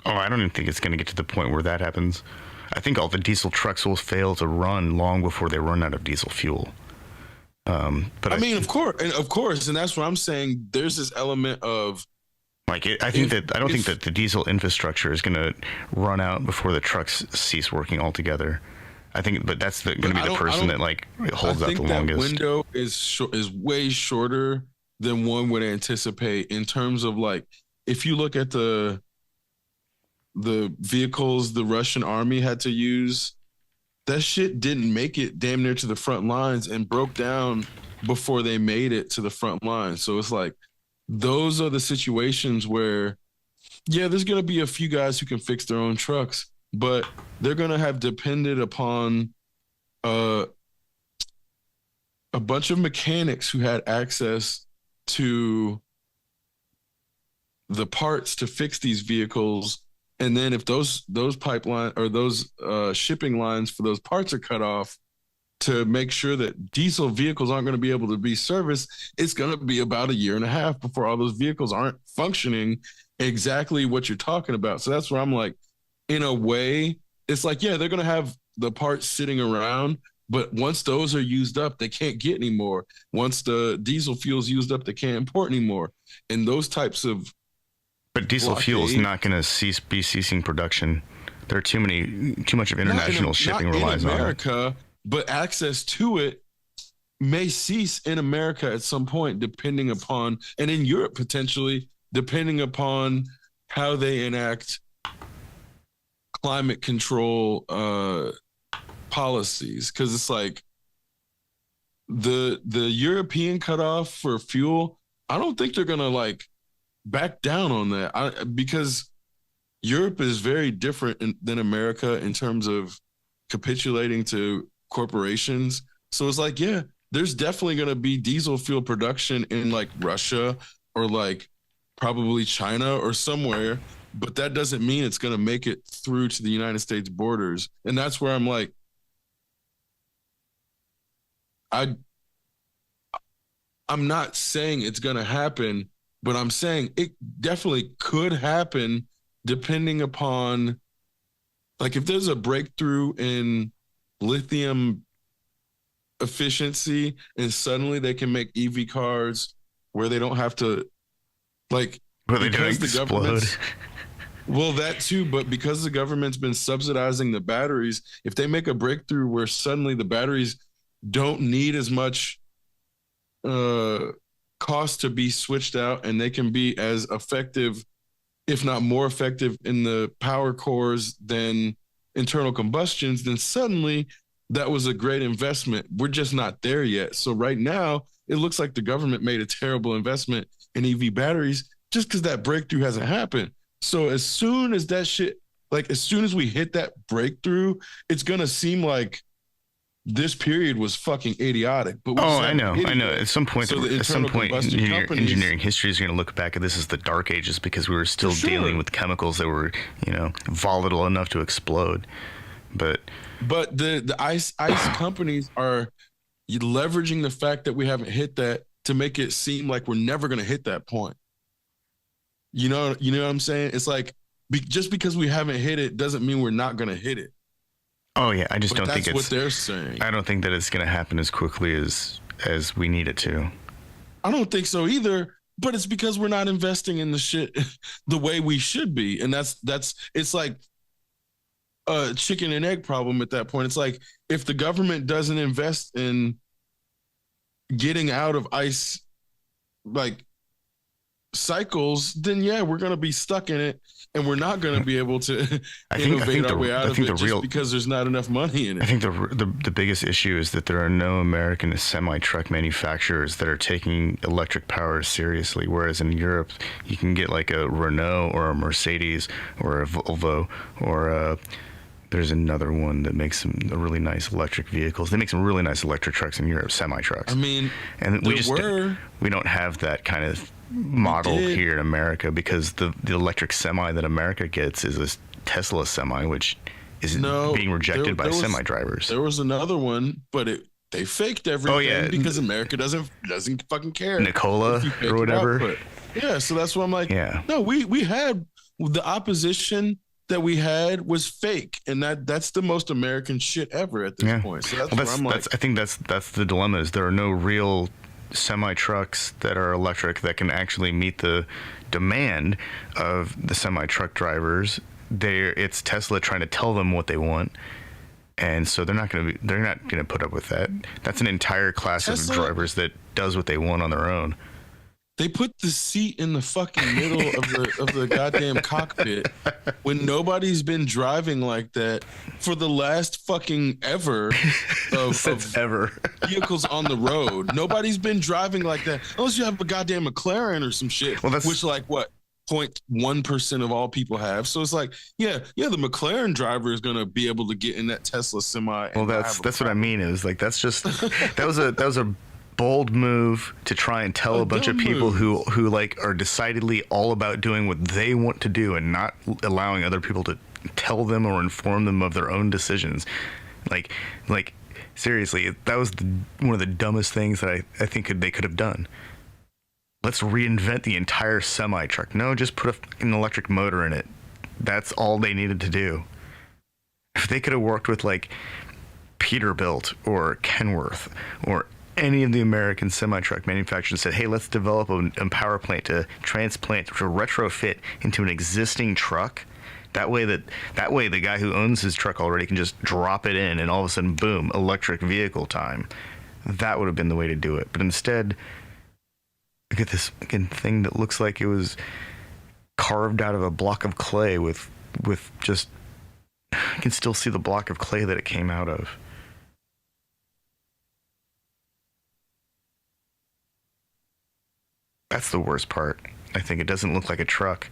Oh, I don't even think it's going to get to the point where that happens. I think all the diesel trucks will fail to run long before they run out of diesel fuel. But I mean, of
course, and that's what I'm saying. There's this element of
like I don't think that the diesel infrastructure is going to run out before the trucks cease working altogether. I think, but that's going to be the person that like holds out the longest.
I think that window is way shorter than one would anticipate, in terms of like, if you look at the vehicles the Russian army had to use, that shit didn't make it damn near to the front lines and broke down before they made it to the front lines. So it's like, those are the situations where, yeah, there's going to be a few guys who can fix their own trucks, but they're going to have depended upon a bunch of mechanics who had access to the parts to fix these vehicles. And then if those pipeline or those shipping lines for those parts are cut off, to make sure that diesel vehicles aren't going to be able to be serviced, it's going to be about a year and a half before all those vehicles aren't functioning exactly what you're talking about. So that's where I'm like, in a way, it's like, yeah, they're going to have the parts sitting around, but once those are used up, they can't get any more. Once the diesel fuel's used up, they can't import anymore. And those types of
But diesel fuel is not going to be ceasing production. There are too much of international shipping relies on it.
But access to it may cease in America at some point, depending upon, and in Europe potentially, depending upon how they enact climate control policies. Because it's like the European cutoff for fuel, I don't think they're gonna like back down on that. Because Europe is very different than America in terms of capitulating to corporations. So it's like, yeah, there's definitely going to be diesel fuel production in like Russia or like probably China or somewhere, but that doesn't mean it's going to make it through to the United States borders. And that's where I'm like, I'm not saying it's going to happen, but I'm saying it definitely could happen depending upon, like, if there's a breakthrough in lithium efficiency and suddenly they can make EV cars where they don't have to, like,
where they don't explode.
Well, that too, but because the government's been subsidizing the batteries, if they make a breakthrough where suddenly the batteries don't need as much cost to be switched out and they can be as effective, if not more effective in the power cores than internal combustions, then suddenly that was a great investment. We're just not there yet. So right now, it looks like the government made a terrible investment in EV batteries just because that breakthrough hasn't happened. So as soon as that shit, like as soon as we hit that breakthrough, it's going to seem like this period was fucking idiotic. But
I know. At some point,
So
engineering history is going to look back at this as the dark ages because we were still dealing with chemicals that were, volatile enough to explode. But
the ice companies are leveraging the fact that we haven't hit that to make it seem like we're never going to hit that point. You know what I'm saying? It's like just because we haven't hit it doesn't mean we're not going to hit it.
Oh yeah, I just don't think
that's what they're saying.
I don't think that it's going to happen as quickly as we need it to.
I don't think so either. But it's because we're not investing in the shit the way we should be, and that's it's like a chicken and egg problem at that point. It's like if the government doesn't invest in getting out of ice like cycles, then yeah, we're going to be stuck in it and we're not going to be able to innovate our way out of it just because there's not enough money in it.
I think the biggest issue is that there are no American semi-truck manufacturers that are taking electric power seriously, whereas in Europe you can get like a Renault or a Mercedes or a Volvo or there's another one that makes some really nice electric vehicles. They make some really nice electric trucks in Europe, semi-trucks.
I mean,
and we don't have that kind of model here in America because the electric semi that America gets is a Tesla semi, which is being rejected by semi drivers.
There was another one, but they faked everything because America doesn't fucking care.
Nikola or whatever.
Yeah, so that's why I'm like, no, we had the opposition that we had was fake, and that's the most American shit ever at this point. So
I think that's the dilemma is there are no real semi-trucks that are electric that can actually meet the demand of the semi-truck drivers. It's Tesla trying to tell them what they want, and so they're not going to put up with that. That's an entire class of drivers that does what they want on their own.
They put the seat in the fucking middle of the goddamn cockpit when nobody's been driving like that for the last fucking ever of
ever
vehicles on the road. Nobody's been driving like that unless you have a goddamn McLaren or some shit, which like what 0.1% of all people have. So it's like, yeah, the McLaren driver is gonna be able to get in that Tesla semi.
Well, that's what I mean. Is like that's just that was a bold move to try and tell a bunch of people who like are decidedly all about doing what they want to do and not allowing other people to tell them or inform them of their own decisions. Like seriously, that was one of the dumbest things that I think they could have done. Let's reinvent the entire semi truck. No, just put an electric motor in it. That's all they needed to do. If they could have worked with like Peterbilt or Kenworth or any of the American semi-truck manufacturers said, hey, let's develop a power plant to transplant, to retrofit into an existing truck. That way the guy who owns his truck already can just drop it in and all of a sudden, boom, electric vehicle time. that would have been the way to do it. But instead, look at this fucking thing that looks like it was carved out of a block of clay with just, I can still see the block of clay that it came out of. That's the worst part. I think it doesn't look like a truck.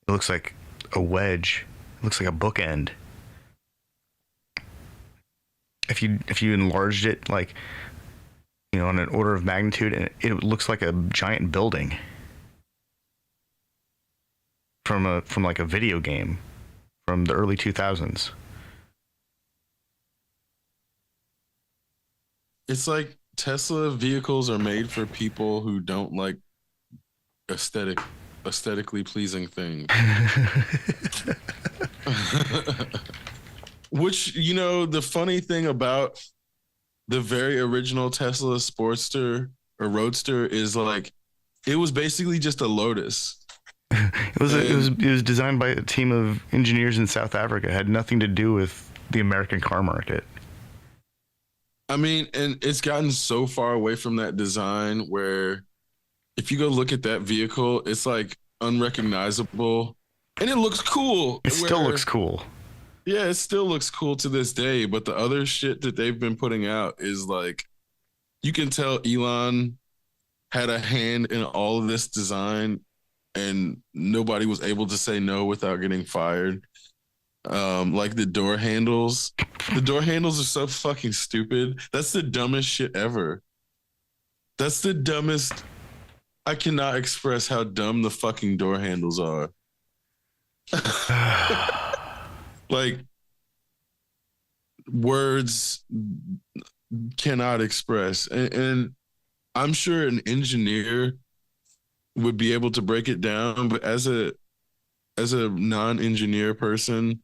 It looks like a wedge. It looks like a bookend. If you enlarged it, like, you know, on an order of magnitude, and it looks like a giant building from like a video game from the early 2000s.
It's like Tesla vehicles are made for people who don't like aesthetically pleasing things. Which, you know, the funny thing about the very original Tesla Sportster or Roadster is like it was basically just a Lotus.
It was designed by a team of engineers in South Africa. It had nothing to do with the American car market.
I mean, and it's gotten so far away from that design where if you go look at that vehicle, it's like unrecognizable and it looks cool.
It still looks cool.
Yeah, it still looks cool to this day, but the other shit that they've been putting out is like, you can tell Elon had a hand in all of this design and nobody was able to say no without getting fired. Like the door handles are so fucking stupid. That's the dumbest shit ever. That's the dumbest. I cannot express how dumb the fucking door handles are. Like, words cannot express. And I'm sure an engineer would be able to break it down, but as a non-engineer person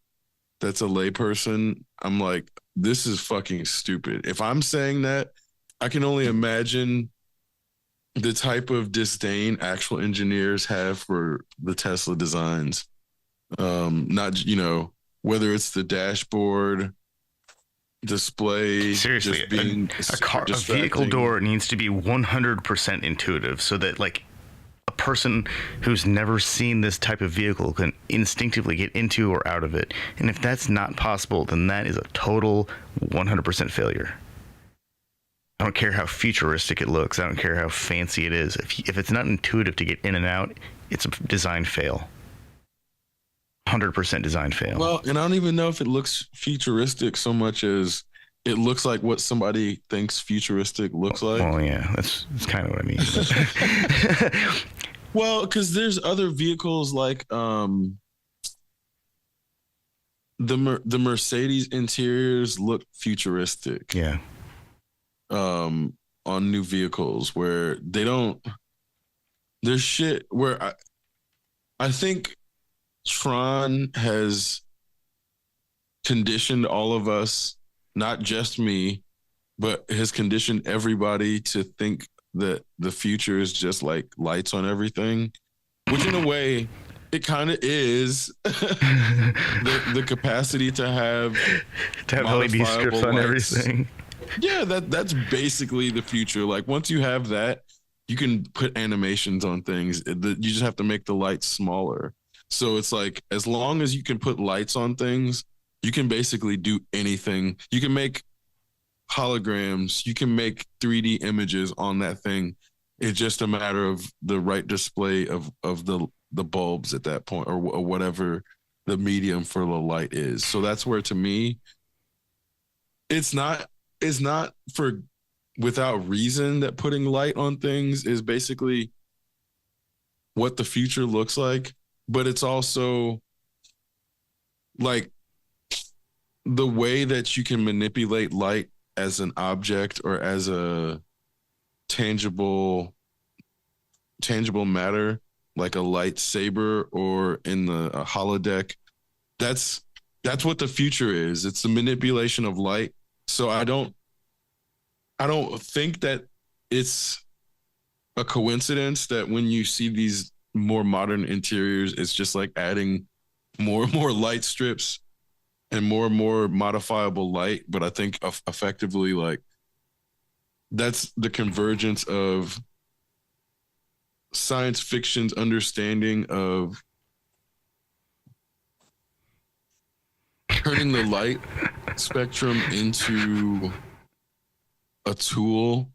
that's a lay person, I'm like, this is fucking stupid. If I'm saying that, I can only imagine the type of disdain actual engineers have for the Tesla designs. Not, you know, whether it's the dashboard, display,
seriously,
just being
a vehicle door needs to be 100% intuitive so that like a person who's never seen this type of vehicle can instinctively get into or out of it. And if that's not possible, then that is a total 100% failure. I don't care how futuristic it looks. I don't care how fancy it is. If it's not intuitive to get in and out, it's a design fail. 100% design fail.
Well, and I don't even know if it looks futuristic so much as it looks like what somebody thinks futuristic looks like.
Well, yeah, that's kind of what I mean.
Well, because there's other vehicles like the Mercedes interiors look futuristic.
Yeah.
On new vehicles where they don't. There's shit where I think Tron has conditioned all of us, not just me, but has conditioned everybody to think that the future is just like lights on everything, which in a way it kind of is. the capacity to have
LED strips on everything.
Yeah, that's basically the future. Like once you have that, you can put animations on things. You just have to make the lights smaller. So it's like, as long as you can put lights on things, you can basically do anything. You can make holograms, you can make 3D images on that thing. It's just a matter of the right display of the bulbs at that point, or whatever the medium for the light is. So that's where, to me, it's not for without reason that putting light on things is basically what the future looks like. But it's also like the way that you can manipulate light as an object or as a tangible matter, like a lightsaber or in a holodeck. That's what the future is. It's the manipulation of light. So I don't think that it's a coincidence that when you see these more modern interiors, it's just like adding more and more light strips and more modifiable light. But I think effectively, like, that's the convergence of science fiction's understanding of turning the light spectrum into a tool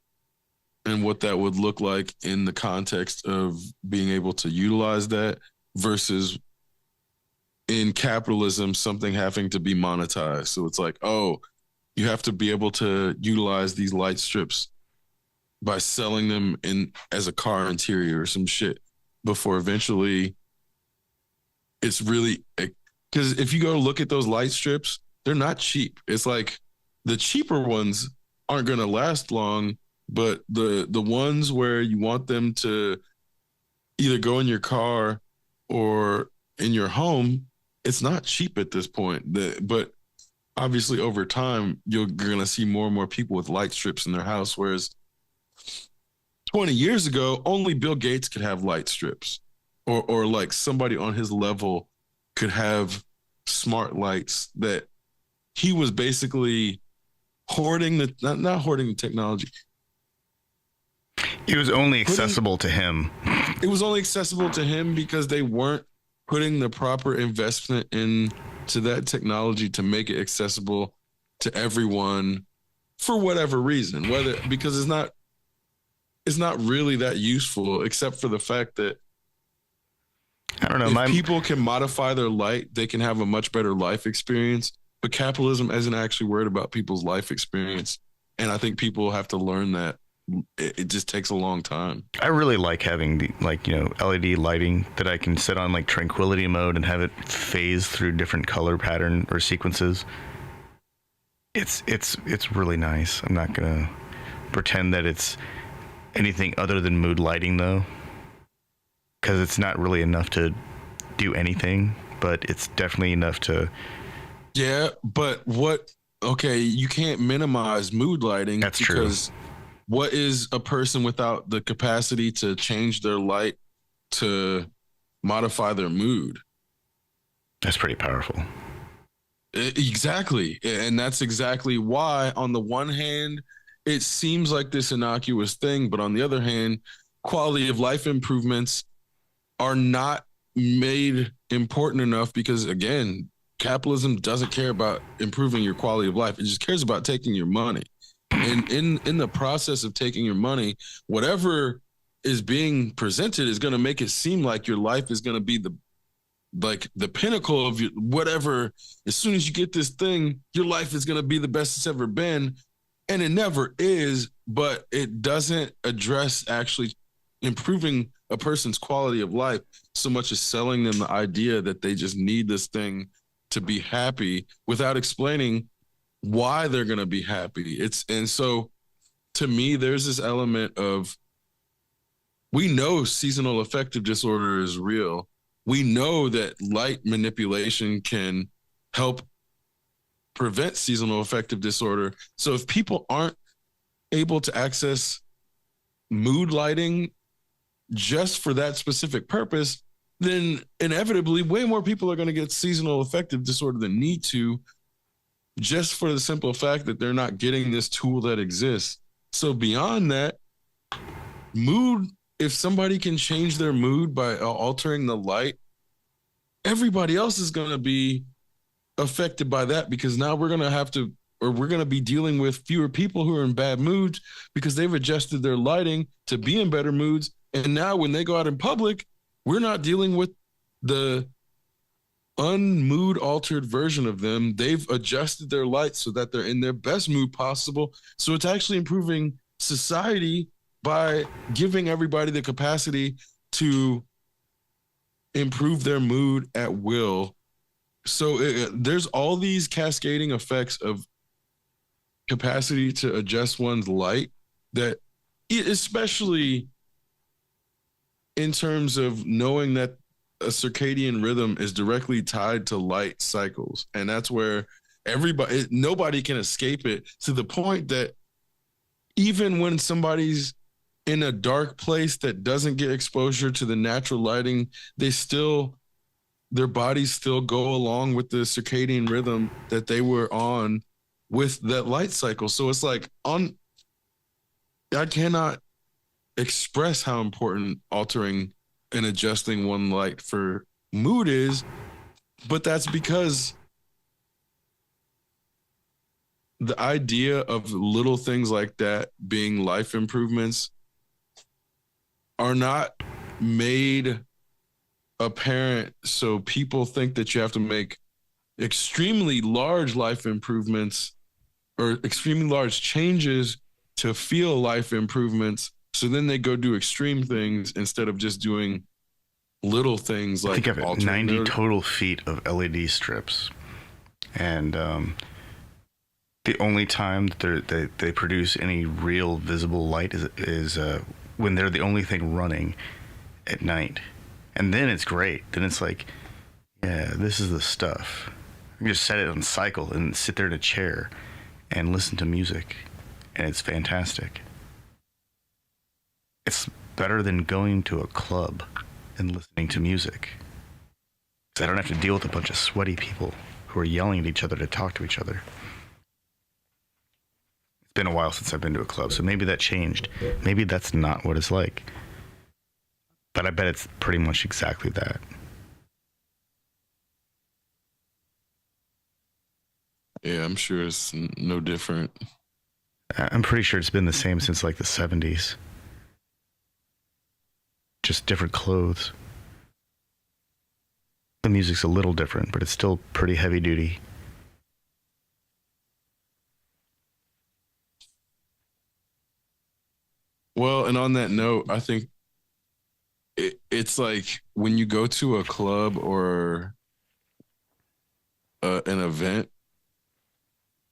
and what that would look like in the context of being able to utilize that versus in capitalism, something having to be monetized. So it's like, oh, you have to be able to utilize these light strips by selling them in as a car interior or some shit before eventually it's really, because if you go look at those light strips, they're not cheap. It's like the cheaper ones aren't going to last long, but the ones where you want them to either go in your car or in your home, it's not cheap at this point. But obviously over time, you're going to see more and more people with light strips in their house, whereas 20 years ago, only Bill Gates could have light strips, or like somebody on his level could have smart lights that he was basically hoarding the not hoarding the technology.
It was only accessible to him.
It was only accessible to him because they weren't putting the proper investment into that technology to make it accessible to everyone for whatever reason. Whether because it's not really that useful, except for the fact that
I don't know.
if people can modify their light, they can have a much better life experience. But capitalism isn't actually worried about people's life experience. And I think people have to learn that. It just takes a long time.
I really like having the LED lighting that I can set on like tranquility mode and have it phase through different color pattern or sequences. It's really nice. I'm not gonna pretend that it's anything other than mood lighting though, because it's not really enough to do anything, but it's definitely enough to.
Yeah, but you can't minimize mood lighting.
That's
because
true.
What is a person without the capacity to change their light to modify their mood?
That's pretty powerful.
Exactly. And that's exactly why, on the one hand, it seems like this innocuous thing, but on the other hand, quality of life improvements are not made important enough because, again, capitalism doesn't care about improving your quality of life. It just cares about taking your money. And in the process of taking your money, whatever is being presented is going to make it seem like your life is going to be the pinnacle of your whatever. As soon as you get this thing, your life is going to be the best it's ever been. And it never is, but it doesn't address actually improving a person's quality of life so much as selling them the idea that they just need this thing to be happy without explaining why they're going to be happy. And so to me, there's this element of, we know seasonal affective disorder is real. We know that light manipulation can help prevent seasonal affective disorder. So if people aren't able to access mood lighting just for that specific purpose, then inevitably way more people are going to get seasonal affective disorder than need to, just for the simple fact that they're not getting this tool that exists. So beyond that, mood, if somebody can change their mood by altering the light, everybody else is going to be affected by that, because now we're going to be dealing with fewer people who are in bad moods because they've adjusted their lighting to be in better moods. And now when they go out in public, we're not dealing with the unmood altered version of them. They've adjusted their lights so that they're in their best mood possible. So it's actually improving society by giving everybody the capacity to improve their mood at will. So there's all these cascading effects of capacity to adjust one's light that, especially in terms of knowing that a circadian rhythm is directly tied to light cycles. And that's where nobody can escape it, to the point that even when somebody's in a dark place that doesn't get exposure to the natural lighting, their bodies still go along with the circadian rhythm that they were on with that light cycle. So it's like I cannot express how important altering and adjusting one light for mood is, but that's because the idea of little things like that being life improvements are not made apparent, so people think that you have to make extremely large life improvements or extremely large changes to feel life improvements. So then they go do extreme things instead of just doing little things
I think
like
I have
altering
90
their.
total feet of LED strips, and the only time that they produce any real visible light is when they're the only thing running at night, and then it's great. Then it's like, yeah, this is the stuff. You just set it on cycle and sit there in a chair and listen to music, and it's fantastic. It's better than going to a club and listening to music. 'Cause I don't have to deal with a bunch of sweaty people who are yelling at each other to talk to each other. It's been a while since I've been to a club, so maybe that changed. Maybe that's not what it's like. But I bet it's pretty much exactly that.
Yeah, I'm sure it's no different.
I'm pretty sure it's been the same since like the 70s. Just different clothes. The music's a little different, but it's still pretty heavy duty.
Well, and on that note, I think it's like when you go to a club or an event,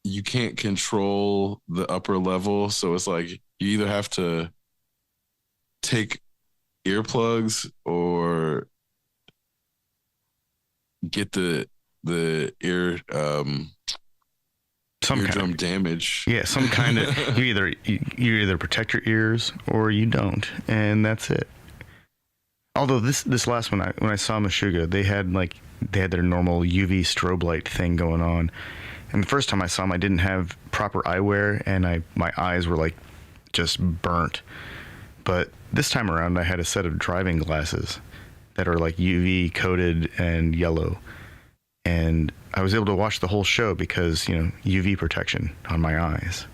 you can't control the upper level. So it's like you either have to take earplugs or get the
Some
eardrum
kind of,
damage.
yeah, some kind of you either protect your ears or you don't, and that's it. Although this last one, when I saw Meshuggah, they had their normal UV strobe light thing going on, and the first time I saw them, I didn't have proper eyewear, and my eyes were like just burnt. But this time around, I had a set of driving glasses that are like UV coated and yellow, and I was able to watch the whole show because UV protection on my eyes.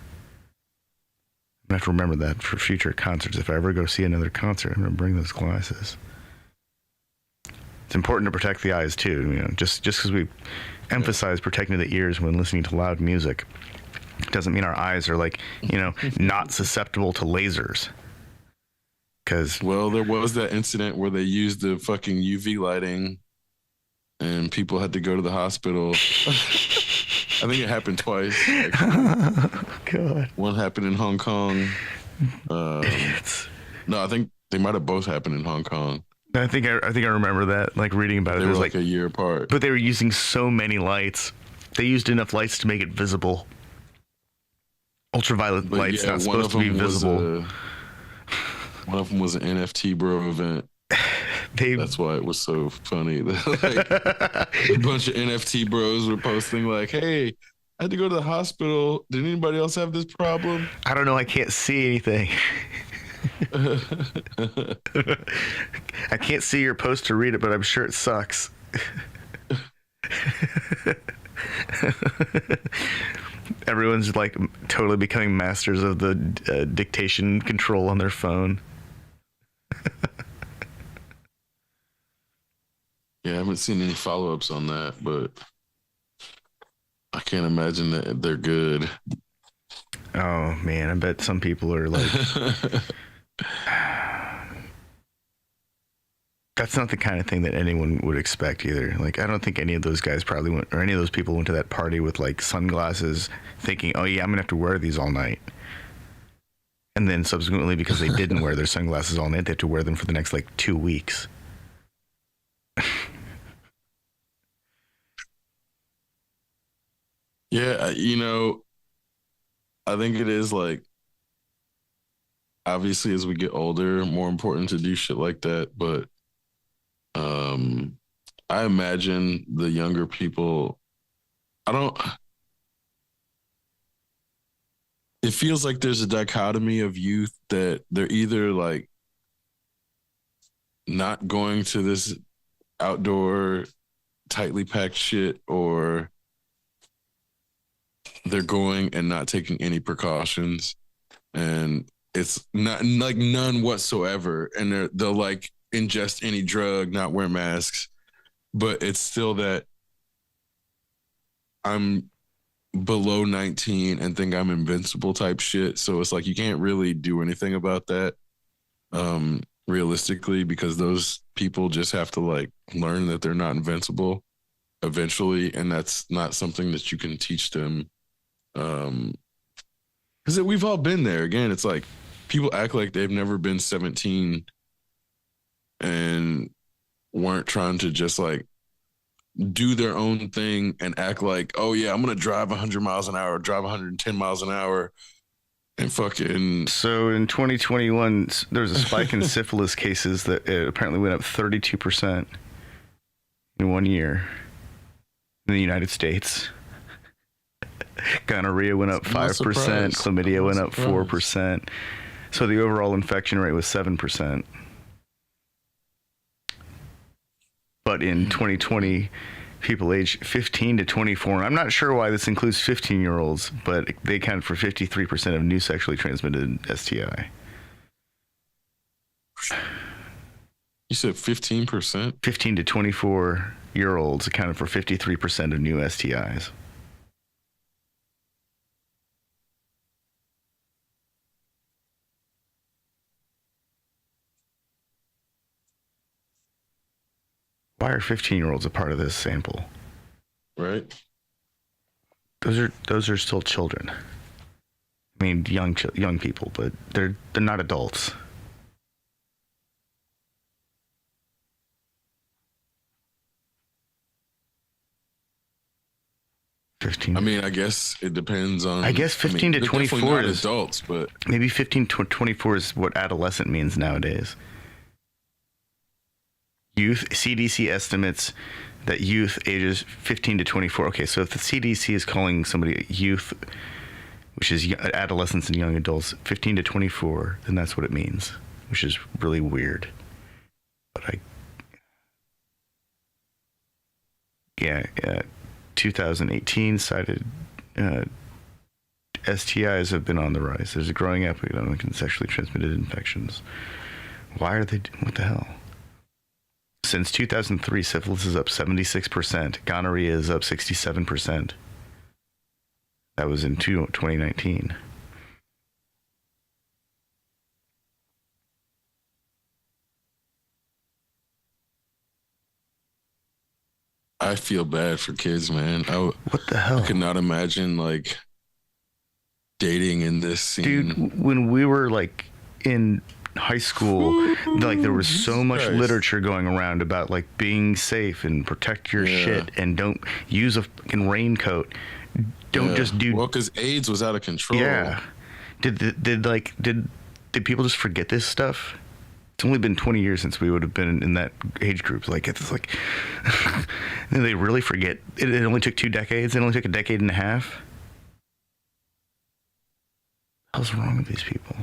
I have to remember that for future concerts. If I ever go see another concert, I'm gonna bring those glasses. It's important to protect the eyes too. Just because we emphasize protecting the ears when listening to loud music doesn't mean our eyes are not susceptible to lasers. Because
Well, there was that incident where they used the fucking UV lighting and people had to go to the hospital. I think it happened twice.
God,
One happened in Hong Kong.
idiots.
No, I think they might have both happened in Hong Kong.
I think I remember that, reading about it.
They
It
were
was
like a year apart.
but they were using so many lights. They used enough lights to make it visible. Ultraviolet
But
light's
yeah,
not supposed to be visible.
One of them was an NFT bro event. That's why it was so funny. Like, a bunch of NFT bros were posting like, "Hey, I had to go to the hospital. Did anybody else have this problem?"
I don't know. I can't see anything. I can't see your post to read it, but I'm sure it sucks. Everyone's like totally becoming masters of the dictation control on their phone.
Yeah, I haven't seen any follow-ups on that, but I can't imagine that they're good.
Oh man, I bet some people are like, that's not the kind of thing that anyone would expect either. Like, I don't think any of those guys probably went, or any of those people went to that party with like sunglasses thinking, oh yeah, I'm gonna have to wear these all night. And then subsequently, because they didn't wear their sunglasses all night, they have to wear them for the next 2 weeks.
Yeah, I think it is obviously as we get older, more important to do shit like that. But um, I imagine the younger people. I don't. it feels like there's a dichotomy of youth that they're either like not going to this outdoor tightly packed shit, or they're going and not taking any precautions, and it's not like none whatsoever, and they'll like ingest any drug, not wear masks, but it's still that I'm below 19 and think I'm invincible type shit. So it's like you can't really do anything about that realistically, because those people just have to like learn that they're not invincible eventually, and that's not something that you can teach them. Because we've all been there. Again, it's like people act like they've never been 17 and weren't trying to just like do their own thing and act like, oh yeah, I'm gonna drive 100 miles an hour, drive 110 miles an hour, and fucking.
So in 2021, there's a spike in syphilis cases that apparently went up 32% in 1 year in the United States. Gonorrhea went up 5%. Chlamydia went up 4%. So the overall infection rate was 7%. But in 2020, people aged 15 to 24, and I'm not sure why this includes 15-year-olds, but they account for 53% of new sexually transmitted STI.
You said 15%?
15 to 24-year-olds accounted for 53% of new STIs. Why are 15-year-olds a part of this sample?
Right.
Those are still children. I mean, young people, but they're not adults. I
mean, I guess it depends on.
I guess 15 to 24 is
adults, but
maybe 15 to 24 is what adolescent means nowadays. Youth, CDC estimates that youth ages 15 to 24. Okay, so if the CDC is calling somebody youth, which is adolescents and young adults, 15 to 24, then that's what it means, which is really weird. But 2018 cited STIs have been on the rise. There's a growing epidemic in sexually transmitted infections. Why are they? What the hell? Since 2003, syphilis is up 76%. Gonorrhea is up 67%. That was in 2019.
I feel bad for kids, man.
What the hell?
I could not imagine like dating in this scene.
Dude, when we were like in high school, like there was so much literature going around about like being safe and protect your shit and don't use a fucking raincoat. Don't just do.
Well, because AIDS was out of control.
Yeah. Did people just forget this stuff? It's only been 20 years since we would have been in that age group. Like it's like, they really forget. It only took 2 decades. It only took a decade and a half. What's wrong with these people?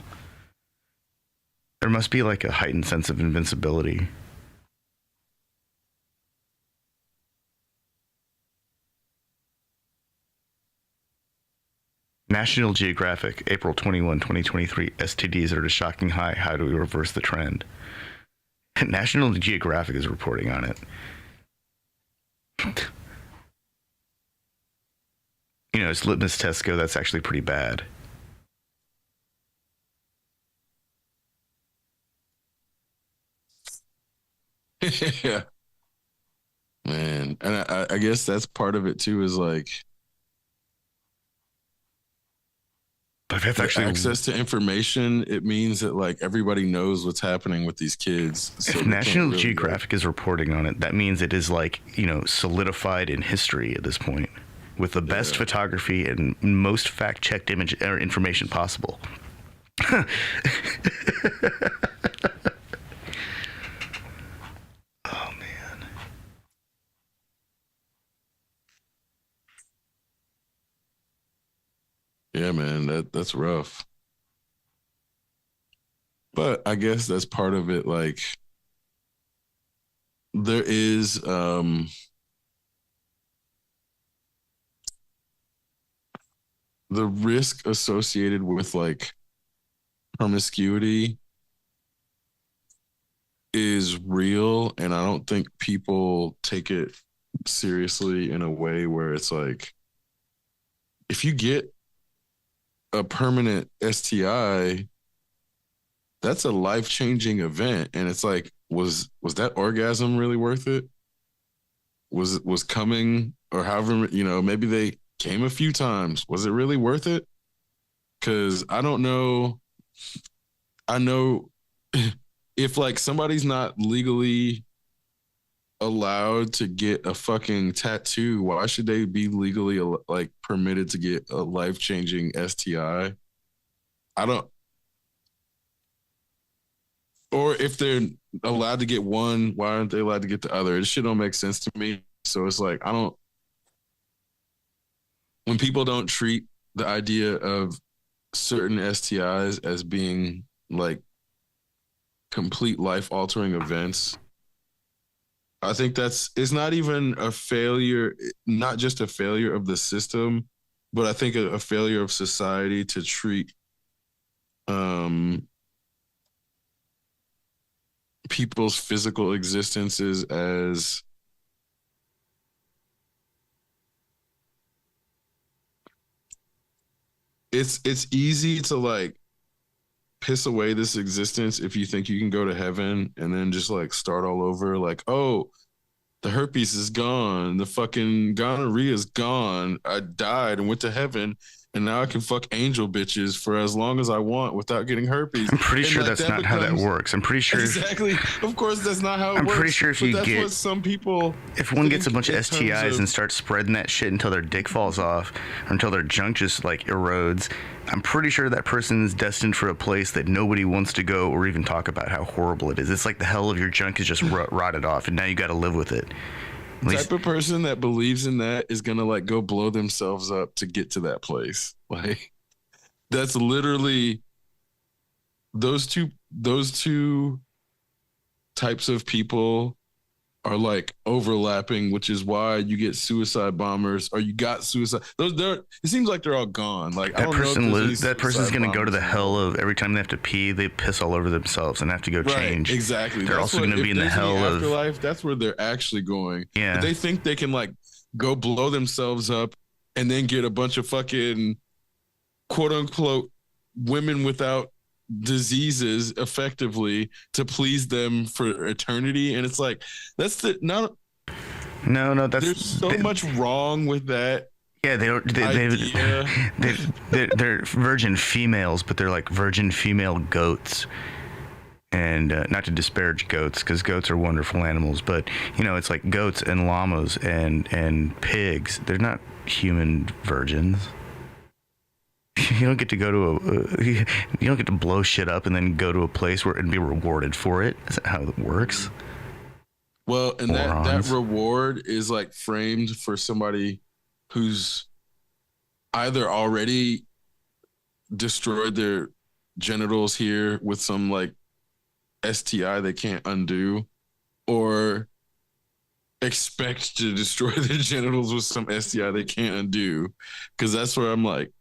There must be like a heightened sense of invincibility. National Geographic, April 21, 2023, STDs are at a shocking high. How do we reverse the trend? National Geographic is reporting on it. It's litmus tests go, that's actually pretty bad.
Yeah, man, and I guess that's part of it too. Is like,
but that's actually
access to information. It means that like everybody knows what's happening with these kids. So
if National Geographic is reporting on it, that means it is like solidified in history at this point, with the best photography and most fact-checked image or information possible.
Yeah, Yeah, man, that's rough. But I guess that's part of it. Like there is the risk associated with like promiscuity is real, and I don't think people take it seriously in a way where it's like if you get a permanent STI, that's a life-changing event. And it's like, was that orgasm really worth it? Was coming or however, maybe they came a few times. Was it really worth it? Cause I don't know. I know if like somebody's not legally allowed to get a fucking tattoo, why should they be legally like permitted to get a life-changing STI? I don't, or if they're allowed to get one, why aren't they allowed to get the other? It shit don't make sense to me. So it's like when people don't treat the idea of certain STIs as being like complete life altering events, I think it's not even a failure, not just a failure of the system, but I think a failure of society to treat people's physical existences as it's easy to like piss away this existence if you think you can go to heaven and then just like start all over. Like, oh, the herpes is gone, the fucking gonorrhea is gone, I died and went to heaven, and now I can fuck angel bitches for as long as I want without getting herpes.
I'm pretty
And
sure
like,
that's not how that works. I'm pretty sure.
Exactly. Of course, that's not how it
I'm
works.
pretty sure if
but
you
that's
get,
what some people,
if one gets a bunch of
in terms
STIs
of-
and starts spreading that shit until their dick falls off, or until their junk just like erodes, I'm pretty sure that person is destined for a place that nobody wants to go or even talk about how horrible it is. It's like the hell of your junk is just rotted off, and now you got to live with it. At least,
type of person that believes in that is gonna like go blow themselves up to get to that place. Like that's literally those two types of people are like overlapping, which is why you get suicide bombers or you got suicide. It seems like they're all gone. Like I
that
don't know if
person
there's any
that person's
suicide
going to go to the
bombers
hell
anymore.
of every time they have to pee, they piss all over themselves and have to go
Right,
change.
exactly.
They're
That's
also going to
if
be in the
there's any
hell of
afterlife. That's where they're actually going.
Yeah.
But they think they can like go blow themselves up and then get a bunch of fucking quote unquote women without diseases effectively to please them for eternity. And it's like that's
no, that's
there's so much wrong with that.
Yeah,
idea.
they're virgin females, but they're like virgin female goats. And not to disparage goats, because goats are wonderful animals, but it's like goats and llamas and pigs. They're not human virgins. You don't get to go to you don't get to blow shit up and then go to a place where and be rewarded for it. That's not how it works.
Well, and that
Morons.
reward is like framed for somebody who's either already destroyed their genitals here with some like STI they can't undo, or expect to destroy their genitals with some STI they can't undo. Because that's where I'm like,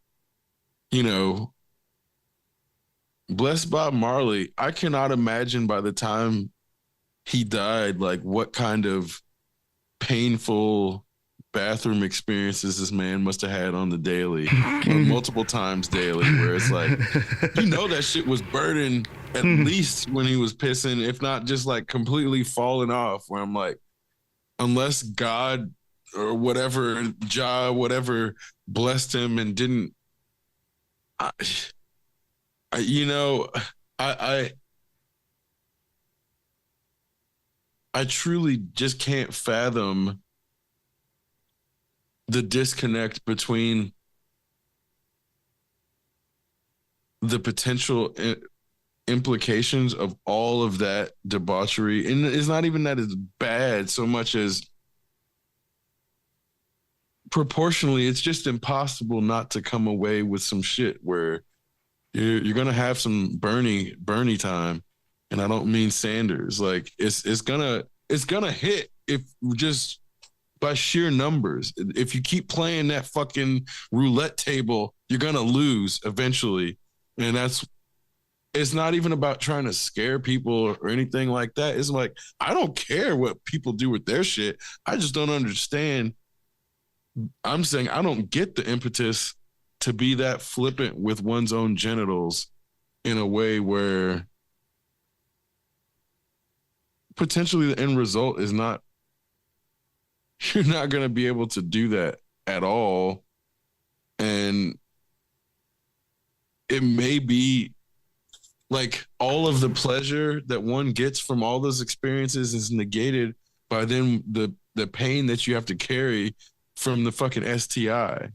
bless Bob Marley. I cannot imagine by the time he died, like what kind of painful bathroom experiences this man must have had on the daily, or multiple times daily, where it's like, that shit was burning at least when he was pissing, if not just like completely falling off, where I'm like, unless God or whatever, Jah, whatever, blessed him and didn't, I truly just can't fathom the disconnect between the potential implications of all of that debauchery. And it's not even that it's bad so much as proportionally, it's just impossible not to come away with some shit where you're gonna have some Bernie time, and I don't mean Sanders. Like it's gonna hit if just by sheer numbers. If you keep playing that fucking roulette table, you're gonna lose eventually, and it's not even about trying to scare people or anything like that. It's like, I don't care what people do with their shit. I just don't understand. I'm saying I don't get the impetus to be that flippant with one's own genitals in a way where potentially the end result is not, you're not going to be able to do that at all. And it may be like all of the pleasure that one gets from all those experiences is negated by then the pain that you have to carry from the fucking STI.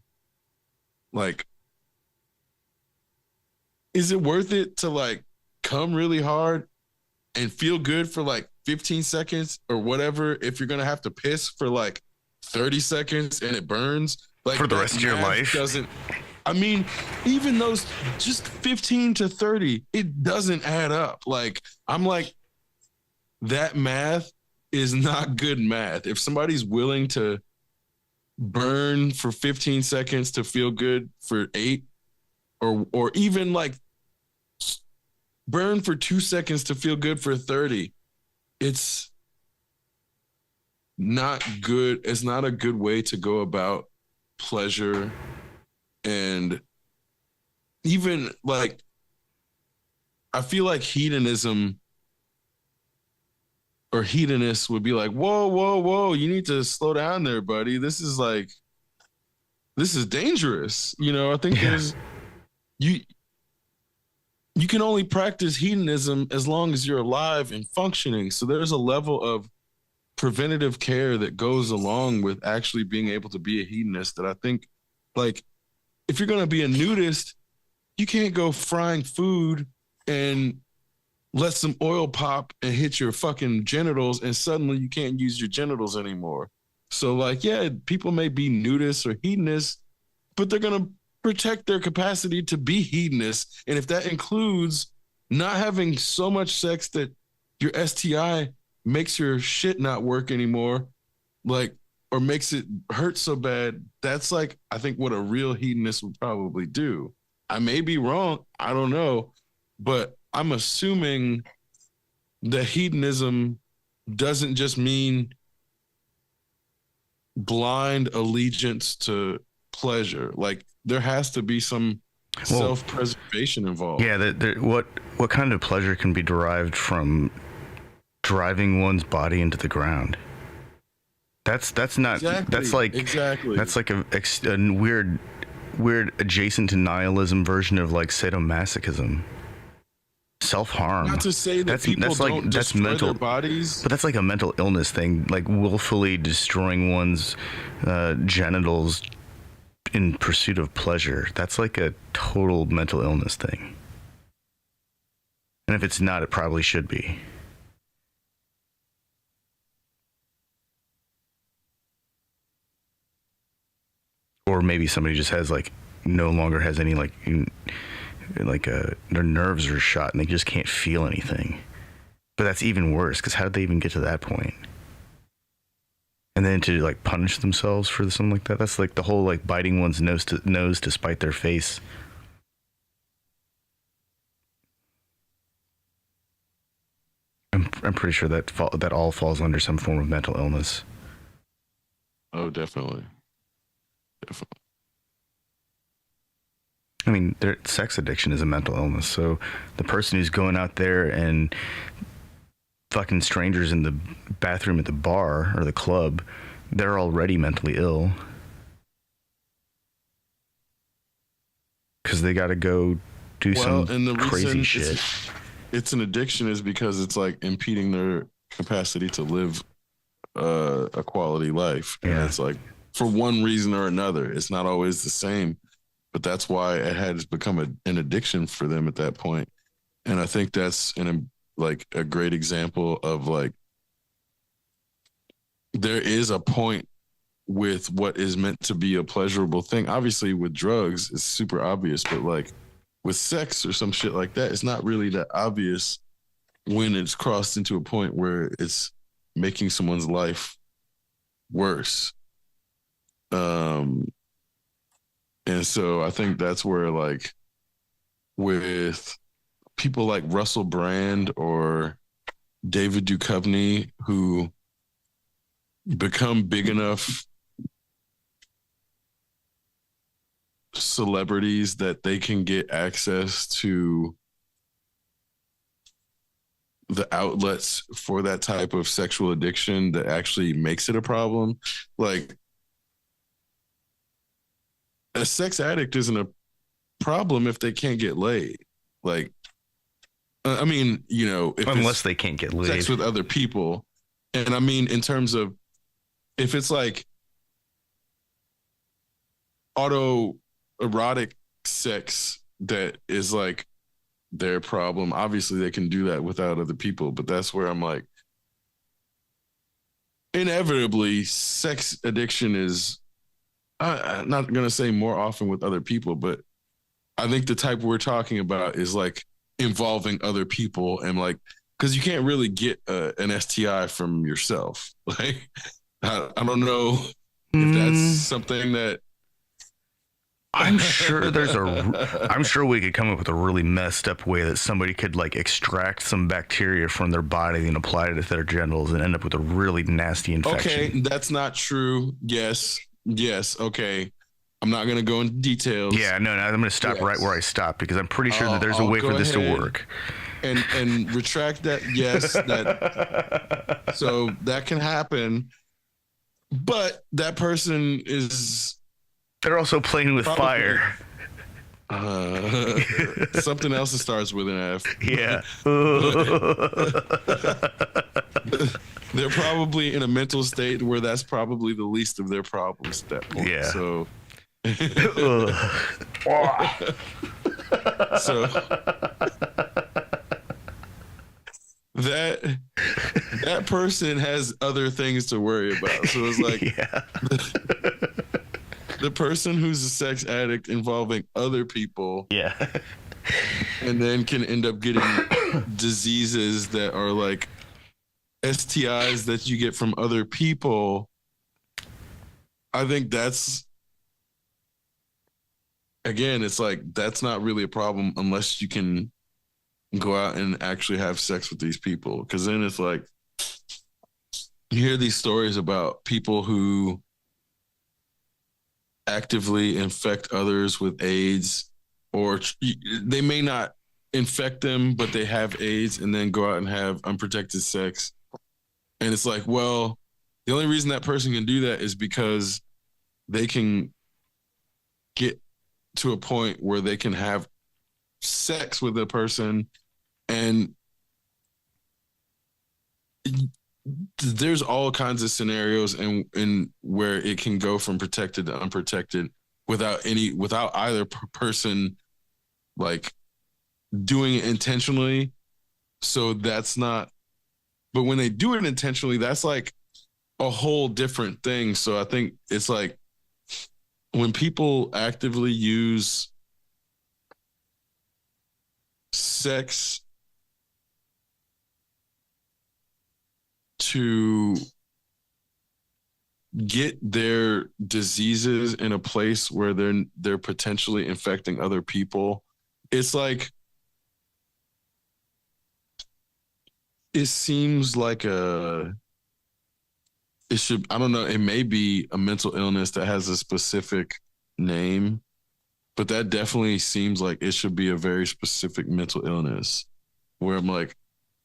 Like, is it worth it to like come really hard and feel good for like 15 seconds or whatever if you're gonna have to piss for like 30 seconds and it burns? Like
for the rest of your life?
Doesn't, I mean, even those just 15 to 30, it doesn't add up. Like, I'm like, that math is not good math. If somebody's willing to burn for 15 seconds to feel good for 8, or even like burn for 2 seconds to feel good for 30, it's not good. It's not a good way to go about pleasure. And even like, I feel like hedonism or hedonists would be like, whoa, you need to slow down there, buddy. This is dangerous. You know, I think there's, you can only practice hedonism as long as you're alive and functioning. So there's a level of preventative care that goes along with actually being able to be a hedonist that I think, like, if you're going to be a nudist, you can't go frying food and let some oil pop and hit your fucking genitals and suddenly you can't use your genitals anymore. So like, yeah, people may be nudists or hedonists, but they're going to protect their capacity to be hedonists. And if that includes not having so much sex that your STI makes your shit not work anymore, like, or makes it hurt so bad, that's like, I think what a real hedonist would probably do. I may be wrong. I don't know. But I'm assuming that hedonism doesn't just mean blind allegiance to pleasure. Like, there has to be some self-preservation involved.
Yeah, what kind of pleasure can be derived from driving one's body into the ground? That's not
exactly.
That's like a weird adjacent to nihilism version of like sadomasochism. Self-harm.
Not to say that people don't destroy
mental,
their bodies,
but that's like a mental illness thing, like willfully destroying one's genitals in pursuit of pleasure. That's like a total mental illness thing. And if it's not, it probably should be. Or maybe somebody just has like no longer has any their nerves are shot and they just can't feel anything. But that's even worse, because how did they even get to that point? And then to like punish themselves for something like that, that's like the whole like biting one's nose to spite their face. I'm pretty sure that all falls under some form of mental illness.
Oh, definitely.
I mean, sex addiction is a mental illness. So the person who's going out there and fucking strangers in the bathroom at the bar or the club, they're already mentally ill. Because they got to go do some crazy shit.
It's an addiction is because it's like impeding their capacity to live a quality life. And it's like, for one reason or another, it's not always the same. But that's why it has become an addiction for them at that point. And I think that's a great example of like, there is a point with what is meant to be a pleasurable thing. Obviously, with drugs, it's super obvious, but like with sex or some shit like that, it's not really that obvious when it's crossed into a point where it's making someone's life worse. And so I think that's where, like, with people like Russell Brand or David Duchovny, who become big enough celebrities that they can get access to the outlets for that type of sexual addiction that actually makes it a problem. Like, a sex addict isn't a problem if they can't get laid. Like, I mean, you know, if
unless they can't get laid,
sex with other people. And I mean, in terms of if it's like autoerotic sex that is like their problem, obviously they can do that without other people. But that's where I'm like, inevitably, sex addiction is, I'm not going to say more often with other people, but I think the type we're talking about is like involving other people, and like, because you can't really get an STI from yourself. Like, I don't know if that's something that
I'm sure I'm sure we could come up with a really messed up way that somebody could like extract some bacteria from their body and apply it to their genitals and end up with a really nasty infection.
Okay, that's not true. Yes. Okay. I'm not going to go into details.
Yeah, no, I'm going to stop right where I stopped, because I'm pretty sure that there's a way for this to work.
And retract that. Yes, that. So that can happen, but that person is.
They're also playing with fire.
Something else that starts with an F.
Yeah.
They're probably in a mental state where that's probably the least of their problems at that point.
Yeah.
So. So that person has other things to worry about. So it's like, the person who's a sex addict involving other people, and then can end up getting diseases that are like STIs that you get from other people. I think that's, again, it's like, that's not really a problem unless you can go out and actually have sex with these people. Because then it's like, you hear these stories about people who actively infect others with AIDS, or they may not infect them, but they have AIDS and then go out and have unprotected sex. And it's like, well, the only reason that person can do that is because they can get to a point where they can have sex with a person, and there's all kinds of scenarios and where it can go from protected to unprotected without either person like doing it intentionally. So that's not, but when they do it intentionally, that's like a whole different thing. So I think it's like, when people actively use sex to get their diseases in a place where they're potentially infecting other people, it's like, it seems like it should, I don't know, it may be a mental illness that has a specific name, but that definitely seems like it should be a very specific mental illness where I'm like,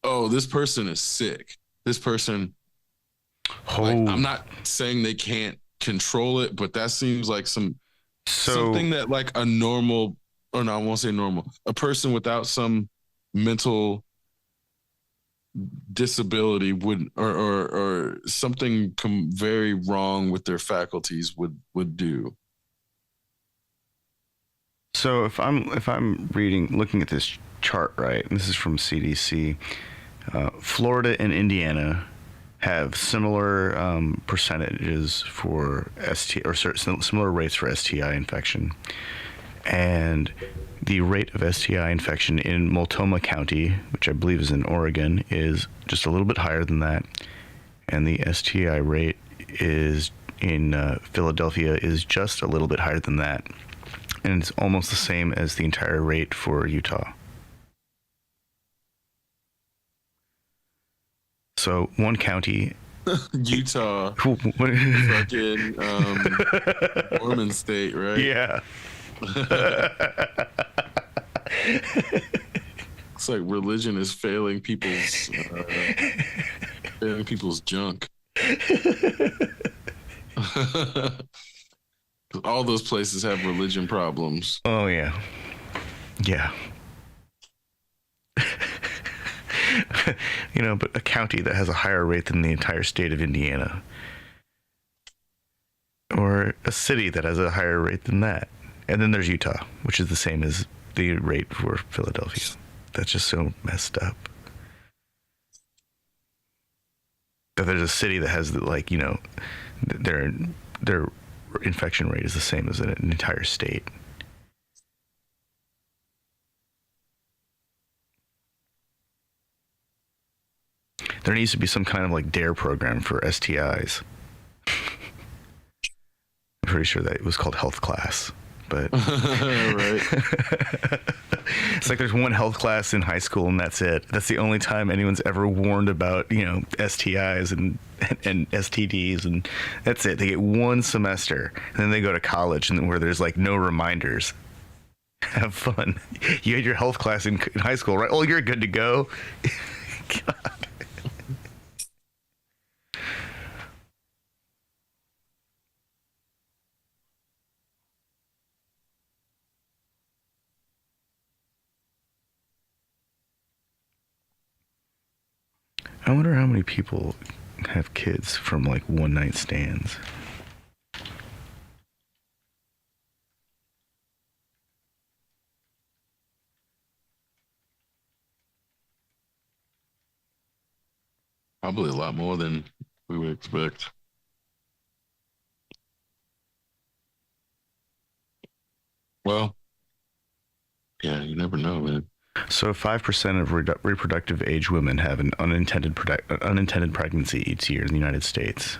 oh, this person is sick. This person, like, I'm not saying they can't control it, but that seems like something that like a normal, or no, I won't say normal, a person without some mental disability would, or something very wrong with their faculties would do.
So if I'm looking at this chart right, and this is from CDC, Florida and Indiana have similar percentages for similar rates for STI infection, and the rate of STI infection in Multnomah County, which I believe is in Oregon, is just a little bit higher than that, and the STI rate is in Philadelphia is just a little bit higher than that, and it's almost the same as the entire rate for Utah. So one county,
Utah,
yeah,
fucking Mormon state, right? It's like religion is failing people's junk. All those places have religion problems.
Oh yeah, yeah. But a county that has a higher rate than the entire state of Indiana, or a city that has a higher rate than that, and then there's Utah, which is the same as the rate for Philadelphia. That's just so messed up. That there's a city that has their infection rate is the same as an entire state. There needs to be some kind of like DARE program for STIs. I'm pretty sure that it was called health class, but
Right.
it's like there's one health class in high school and that's it. That's the only time anyone's ever warned about, STIs and STDs, and that's it. They get one semester and then they go to college and where there's like no reminders. Have fun. You had your health class in high school, right? Oh, you're good to go. God. I wonder how many people have kids from like one night stands.
Probably a lot more than we would expect. Well, yeah, you never know, man.
So 5% of reproductive age women have an unintended pregnancy each year in the United States.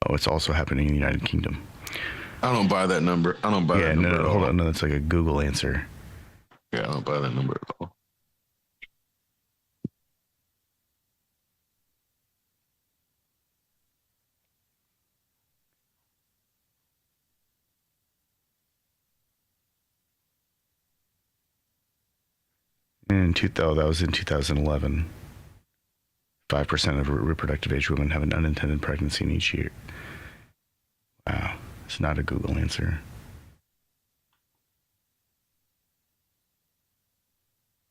Oh, it's also happening in the United Kingdom.
I don't buy that number. I don't buy that number at
hold
all.
on. No, that's like a Google answer.
Yeah, I don't buy that number at all.
That was in 2011. 5% of reproductive age women have an unintended pregnancy in each year. Wow, it's not a Google answer.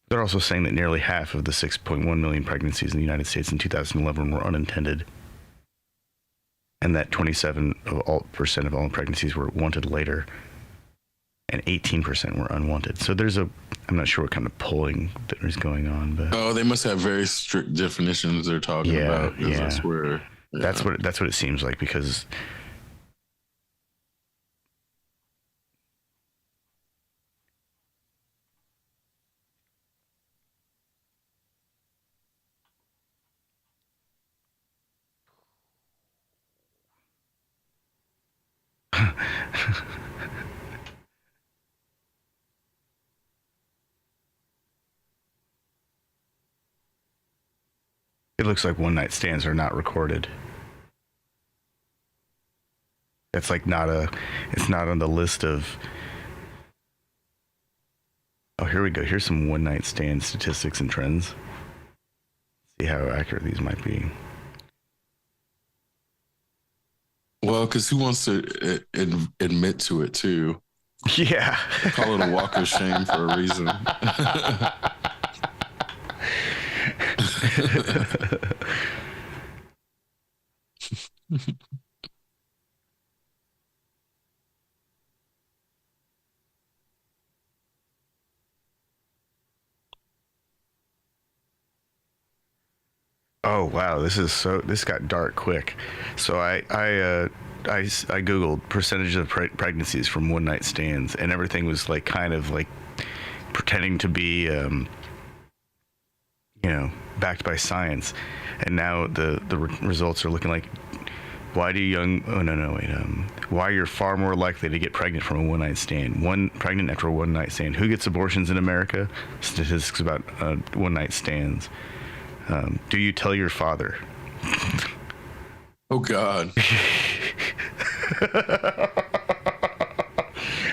They're also saying that nearly half of the 6.1 million pregnancies in the United States in 2011 were unintended, and that 27% of all pregnancies were wanted later, and 18% were unwanted. So I'm not sure what kind of polling that is going on, but
Oh, they must have very strict definitions they're talking about. 'Cause
yeah.
That's where. Yeah.
That's what it seems like, because it looks like one night stands are not recorded. It's like it's not on the list of. Oh, here we go. Here's some one night stand statistics and trends. See how accurate these might be.
Well, because who wants to admit to it too?
Yeah.
Call it a walk of shame for a reason.
Oh wow, this got dark quick. So I googled percentage of pregnancies from one night stands, and everything was like kind of like pretending to be backed by science. And now the results are looking like, why you're far more likely to get pregnant from a one night stand. Pregnant after a one night stand. Who gets abortions in America? Statistics about one night stands. Do you tell your father?
Oh God.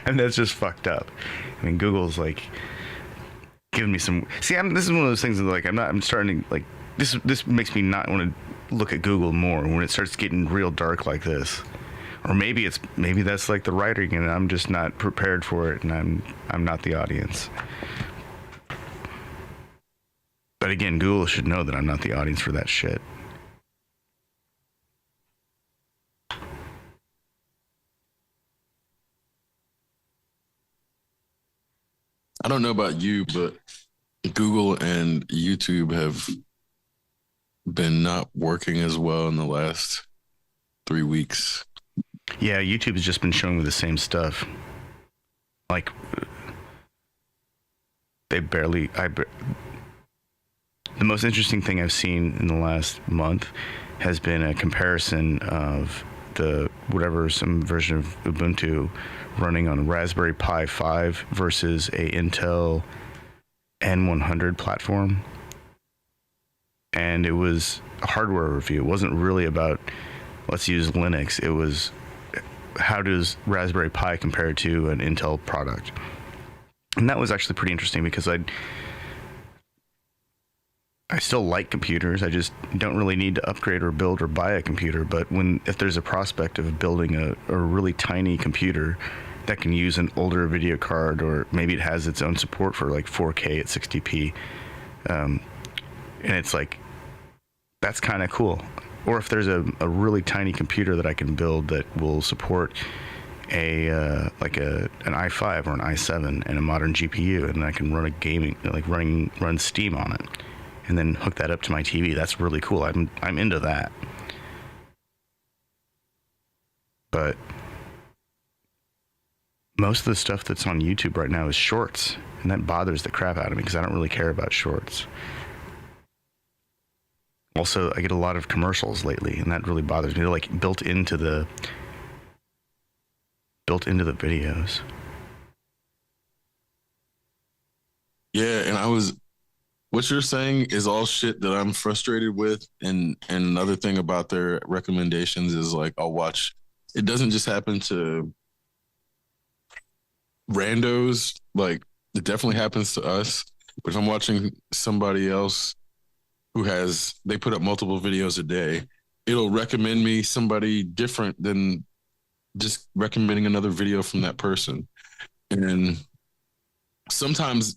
And that's just fucked up. I mean, Google's like giving me some. See, this is one of those things that like I'm starting to like. This makes me not want to look at Google more when it starts getting real dark like this. Or maybe that's like the writing, and I'm just not prepared for it, and I'm not the audience. But again, Google should know that I'm not the audience for that shit.
I don't know about you, but Google and YouTube have been not working as well in the last 3 weeks.
Yeah, YouTube has just been showing me the same stuff. Like, the most interesting thing I've seen in the last month has been a comparison of some version of Ubuntu running on Raspberry Pi 5 versus a Intel N100 platform. And it was a hardware review. It wasn't really about let's use Linux. It was how does Raspberry Pi compare to an Intel product? And that was actually pretty interesting because I still like computers. I just don't really need to upgrade or build or buy a computer. But if there's a prospect of building a really tiny computer that can use an older video card, or maybe it has its own support for like 4K at 60p, and it's like, that's kind of cool. Or if there's a really tiny computer that I can build that will support an i5 or an i7 and a modern GPU, and I can run a gaming, like run Steam on it, and then hook that up to my TV. That's really cool. I'm into that. But most of the stuff that's on YouTube right now is shorts, and that bothers the crap out of me because I don't really care about shorts. Also, I get a lot of commercials lately, and that really bothers me. They're like built into the videos.
Yeah, and what you're saying is all shit that I'm frustrated with. And another thing about their recommendations is like, it doesn't just happen to randos. Like, it definitely happens to us. But if I'm watching somebody else they put up multiple videos a day, it'll recommend me somebody different than just recommending another video from that person. And sometimes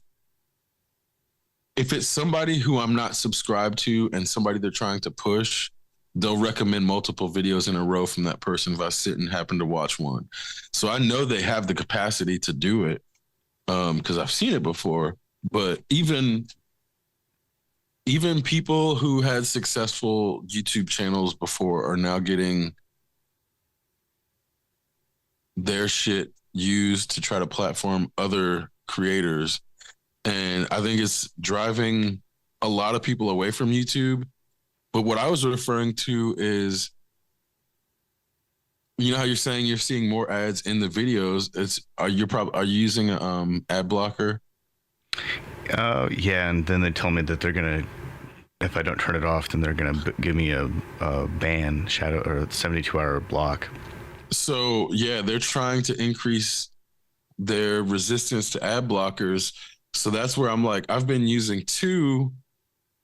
if it's somebody who I'm not subscribed to and somebody they're trying to push, they'll recommend multiple videos in a row from that person if I sit and happen to watch one. So I know they have the capacity to do it because I've seen it before. But even people who had successful YouTube channels before are now getting their shit used to try to platform other creators. And I think it's driving a lot of people away from YouTube. But what I was referring to is, you know how you're saying you're seeing more ads in the videos? Are you using an ad blocker?
Yeah, and then they tell me that they're gonna, if I don't turn it off, then they're gonna give me a ban, shadow, or 72-hour block.
So yeah, they're trying to increase their resistance to ad blockers. So that's where I'm like, I've been using 2,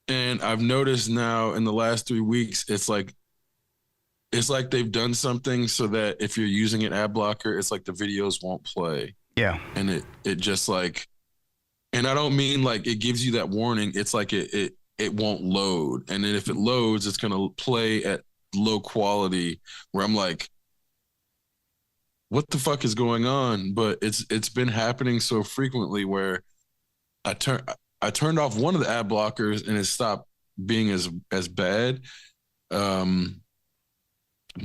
and I've noticed now in the last 3 weeks, it's like they've done something so that if you're using an ad blocker, it's like the videos won't play.
Yeah,
and it just like. And I don't mean like it gives you that warning. It's like it won't load. And then if it loads, it's going to play at low quality where I'm like, what the fuck is going on? But it's been happening so frequently where I turned off one of the ad blockers and it stopped being as bad. Um,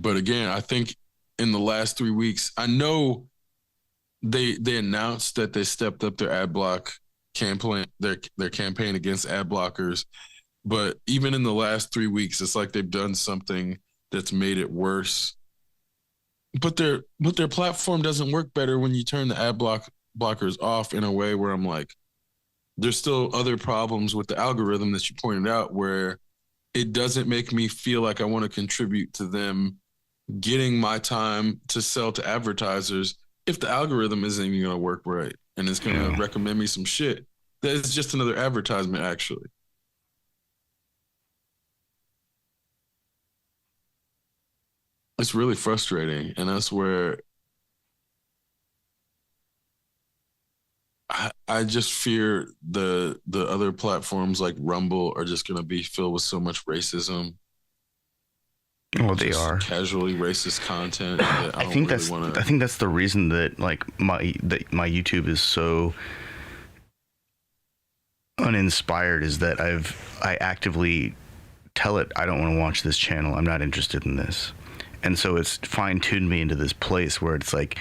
but again, I think in the last 3 weeks, I know they announced that they stepped up their ad block campaign, their campaign against ad blockers. But even in the last 3 weeks, it's like they've done something that's made it worse. But their platform doesn't work better when you turn the blockers off in a way where I'm like, there's still other problems with the algorithm that you pointed out where it doesn't make me feel like I want to contribute to them getting my time to sell to advertisers if the algorithm isn't even going to work right and it's going to recommend me some shit. That's just another advertisement, actually. It's really frustrating. And that's where I just fear the other platforms like Rumble are just going to be filled with so much racism.
Well, they are
casually racist content. That I think
that's the reason that like my YouTube is so uninspired, is that I actively tell it I don't want to watch this channel. I'm not interested in this, and so it's fine-tuned me into this place where it's like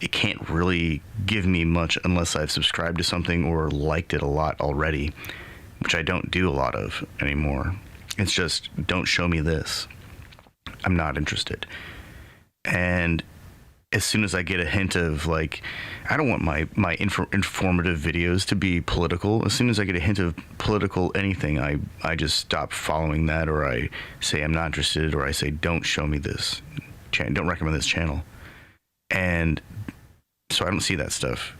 it can't really give me much unless I've subscribed to something or liked it a lot already, which I don't do a lot of anymore. It's just, don't show me this. I'm not interested. And as soon as I get a hint of like, I don't want my informative videos to be political. As soon as I get a hint of political anything, I just stop following that, or I say I'm not interested, or I say don't show me this, don't recommend this channel. And so I don't see that stuff.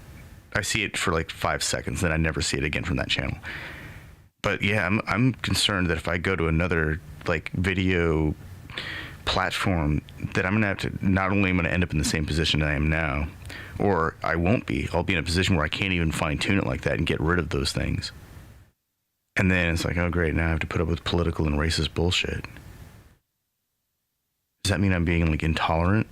I see it for like 5 seconds, then I never see it again from that channel. But yeah, I'm concerned that if I go to another like video platform, that I'm gonna have to, not only am I gonna end up in the same position that I am now, or I won't be. I'll be in a position where I can't even fine tune it like that and get rid of those things. And then it's like, oh great, now I have to put up with political and racist bullshit. Does that mean I'm being like intolerant?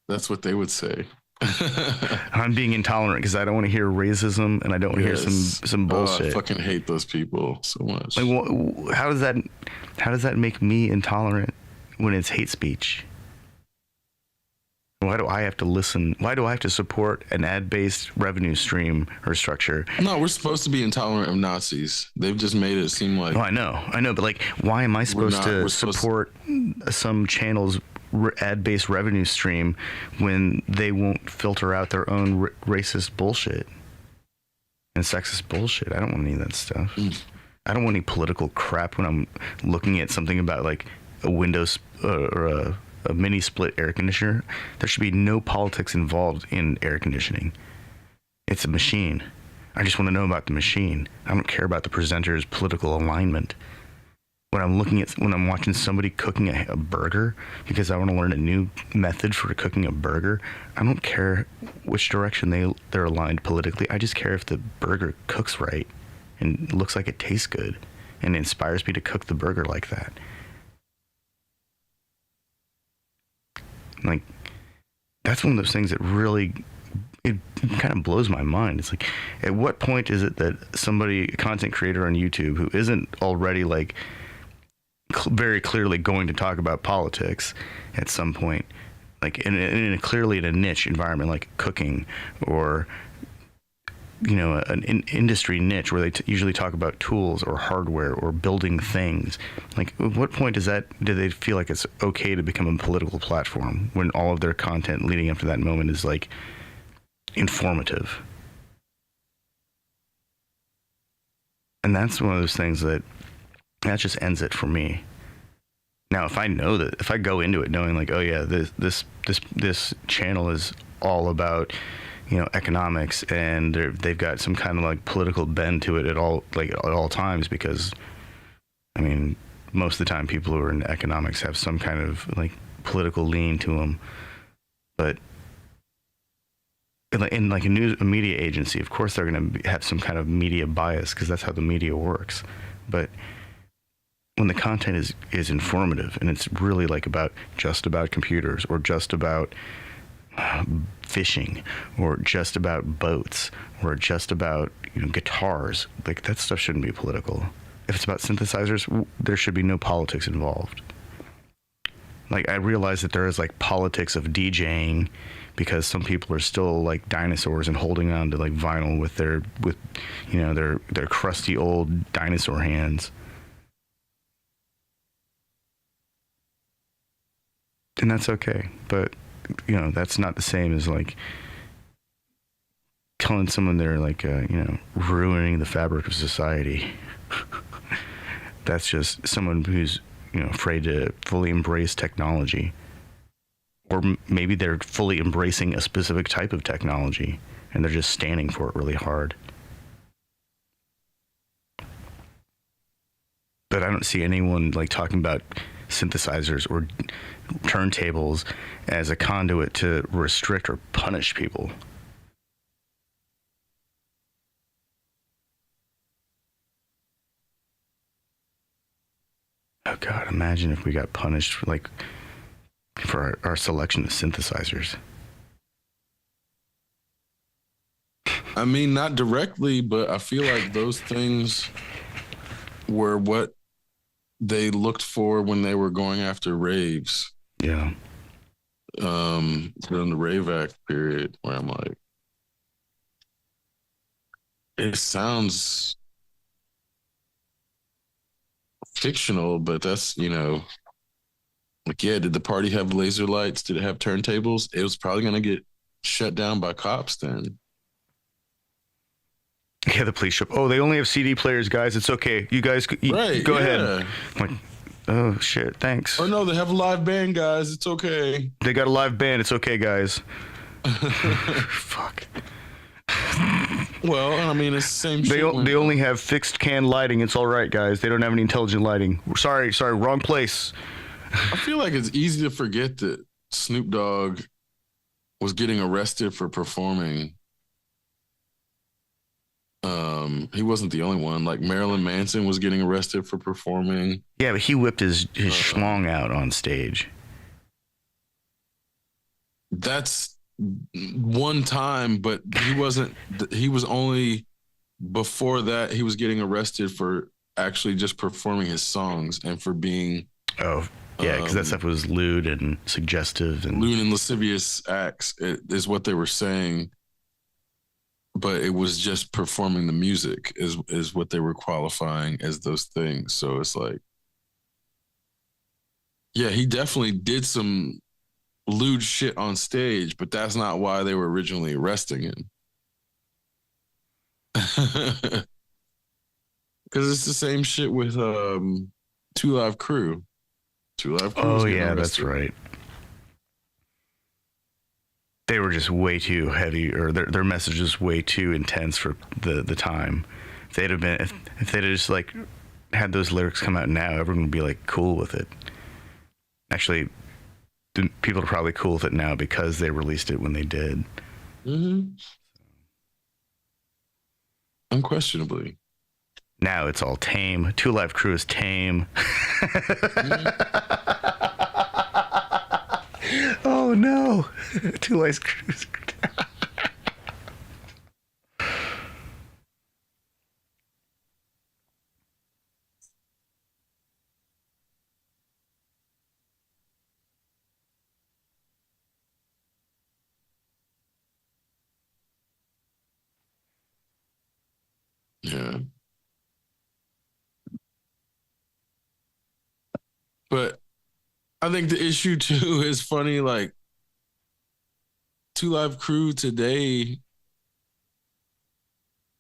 That's what they would say.
I'm being intolerant because I don't want to hear racism and I don't want to hear some bullshit.
I fucking hate those people so much.
Like, how does that make me intolerant when it's hate speech? Why do I have to listen? Why do I have to support an ad-based revenue stream or structure?
No, we're supposed to be intolerant of Nazis. They've just made it seem like.
Oh, I know, but like, why am I supposed to support some channel's ad-based revenue stream when they won't filter out their own racist bullshit and sexist bullshit? I don't want any of that stuff. I don't want any political crap when I'm looking at something about like a Windows or a mini split air conditioner. There should be no politics involved in air conditioning. It's a machine. I just want to know about the machine. I don't care about the presenter's political alignment. When I'm watching somebody cooking a burger because I want to learn a new method for cooking a burger, I don't care which direction they're aligned politically. I just care if the burger cooks right and looks like it tastes good and inspires me to cook the burger like that. Like, that's one of those things that really, it kind of blows my mind. It's like, at what point is it that a content creator on YouTube who isn't already like very clearly going to talk about politics at some point, like clearly in a niche environment like cooking, or an industry niche where they usually talk about tools or hardware or building things, like at what point do they feel like it's okay to become a political platform when all of their content leading up to that moment is like informative? And that's one of those things that just ends it for me. Now, if I go into it knowing like, oh yeah, this channel is all about, economics, and they've got some kind of like political bend to it at all times, because I mean, most of the time people who are in economics have some kind of like political lean to them. But in like a media agency, of course they're going to have some kind of media bias because that's how the media works. But when the content is informative and it's really like just about computers, or just about fishing, or just about boats, or just about guitars. Like, that stuff shouldn't be political. If it's about synthesizers, there should be no politics involved. Like, I realize that there is like politics of DJing, because some people are still like dinosaurs and holding on to like vinyl with their crusty old dinosaur hands. And that's okay, but that's not the same as like telling someone they're like ruining the fabric of society. That's just someone who's afraid to fully embrace technology, or maybe they're fully embracing a specific type of technology and they're just standing for it really hard. But I don't see anyone like talking about synthesizers or turntables as a conduit to restrict or punish people. Oh God, imagine if we got punished for our selection of synthesizers.
I mean, not directly, but I feel like those things were what they looked for when they were going after raves.
Yeah.
During the Rave Act period, where I'm like, it sounds fictional, but that's, like, yeah, did the party have laser lights? Did it have turntables? It was probably going to get shut down by cops then.
Yeah, the police show up. Oh, they only have CD players, guys. It's okay. You guys,
Right,
go
yeah.
ahead. I'm like, oh, shit, thanks.
Oh, no, they have a live band, guys. It's okay.
They got a live band. It's okay, guys. Fuck.
Well, I mean, it's the same
They
shit.
they only have fixed can lighting. It's all right, guys. They don't have any intelligent lighting. Sorry, wrong place.
I feel like it's easy to forget that Snoop Dogg was getting arrested for performing. He wasn't the only one. Like, Marilyn Manson was getting arrested for performing.
Yeah, but he whipped his schlong out on stage.
That's one time, but he wasn't. He was only, before that, he was getting arrested for actually just performing his songs and for being.
Oh, yeah, because that stuff was lewd and suggestive and
lewd and lascivious acts is what they were saying. But it was just performing the music is what they were qualifying as those things. So it's like, yeah, he definitely did some lewd shit on stage, but that's not why they were originally arresting him. Because it's the same shit with Two Live Crew. Two Live Crew.
Oh yeah, that's right. They were just way too heavy, or their message was way too intense for the time. If they'd have been, if they'd have just like had those lyrics come out now, everyone would be like cool with it. Actually, people are probably cool with it now because they released it when they did.
Mm-hmm. Unquestionably.
Now it's all tame. Two Live Crew is tame. Oh no, Two Live Crew.
Yeah. But I think the issue too is funny, like Two Live Crew today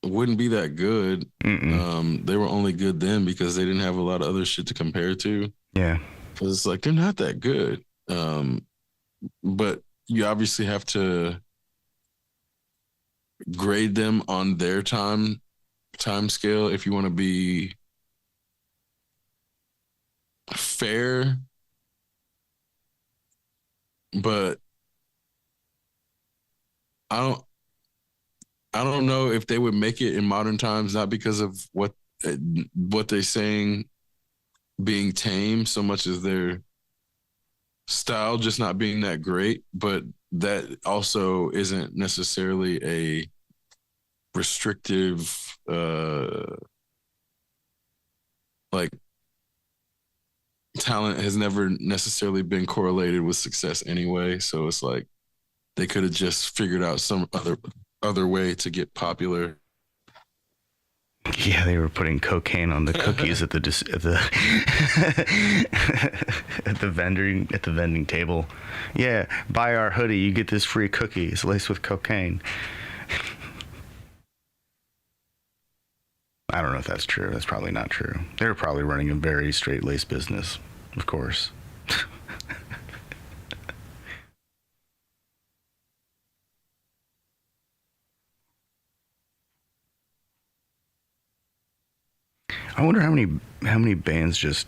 wouldn't be that good. They were only good then because they didn't have a lot of other shit to compare to.
Yeah.
It's like they're not that good. But you obviously have to grade them on their time scale if you want to be fair. But I don't know if they would make it in modern times, not because of what they're saying being tame so much as their style just not being that great, but that also isn't necessarily a restrictive like talent has never necessarily been correlated with success anyway. So it's like they could have just figured out some other way to get popular.
Yeah, they were putting cocaine on the cookies at the at the vending table. Yeah, buy our hoodie, you get this free cookie. It's laced with cocaine. I don't know if that's true. That's probably not true. They were probably running a very straight-laced business, of course. I wonder how many bands just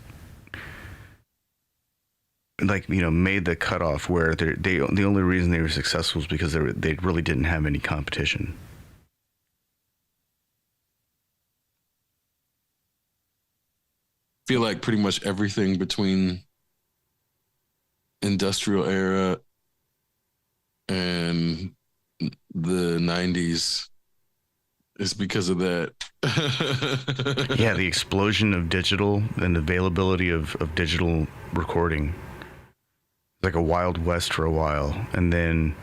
like made the cutoff where the only reason they were successful was because they really didn't have any competition.
Feel like pretty much everything between industrial era and the 90s is because of that.
Yeah, the explosion of digital and availability of digital recording. Like a Wild West for a while, and then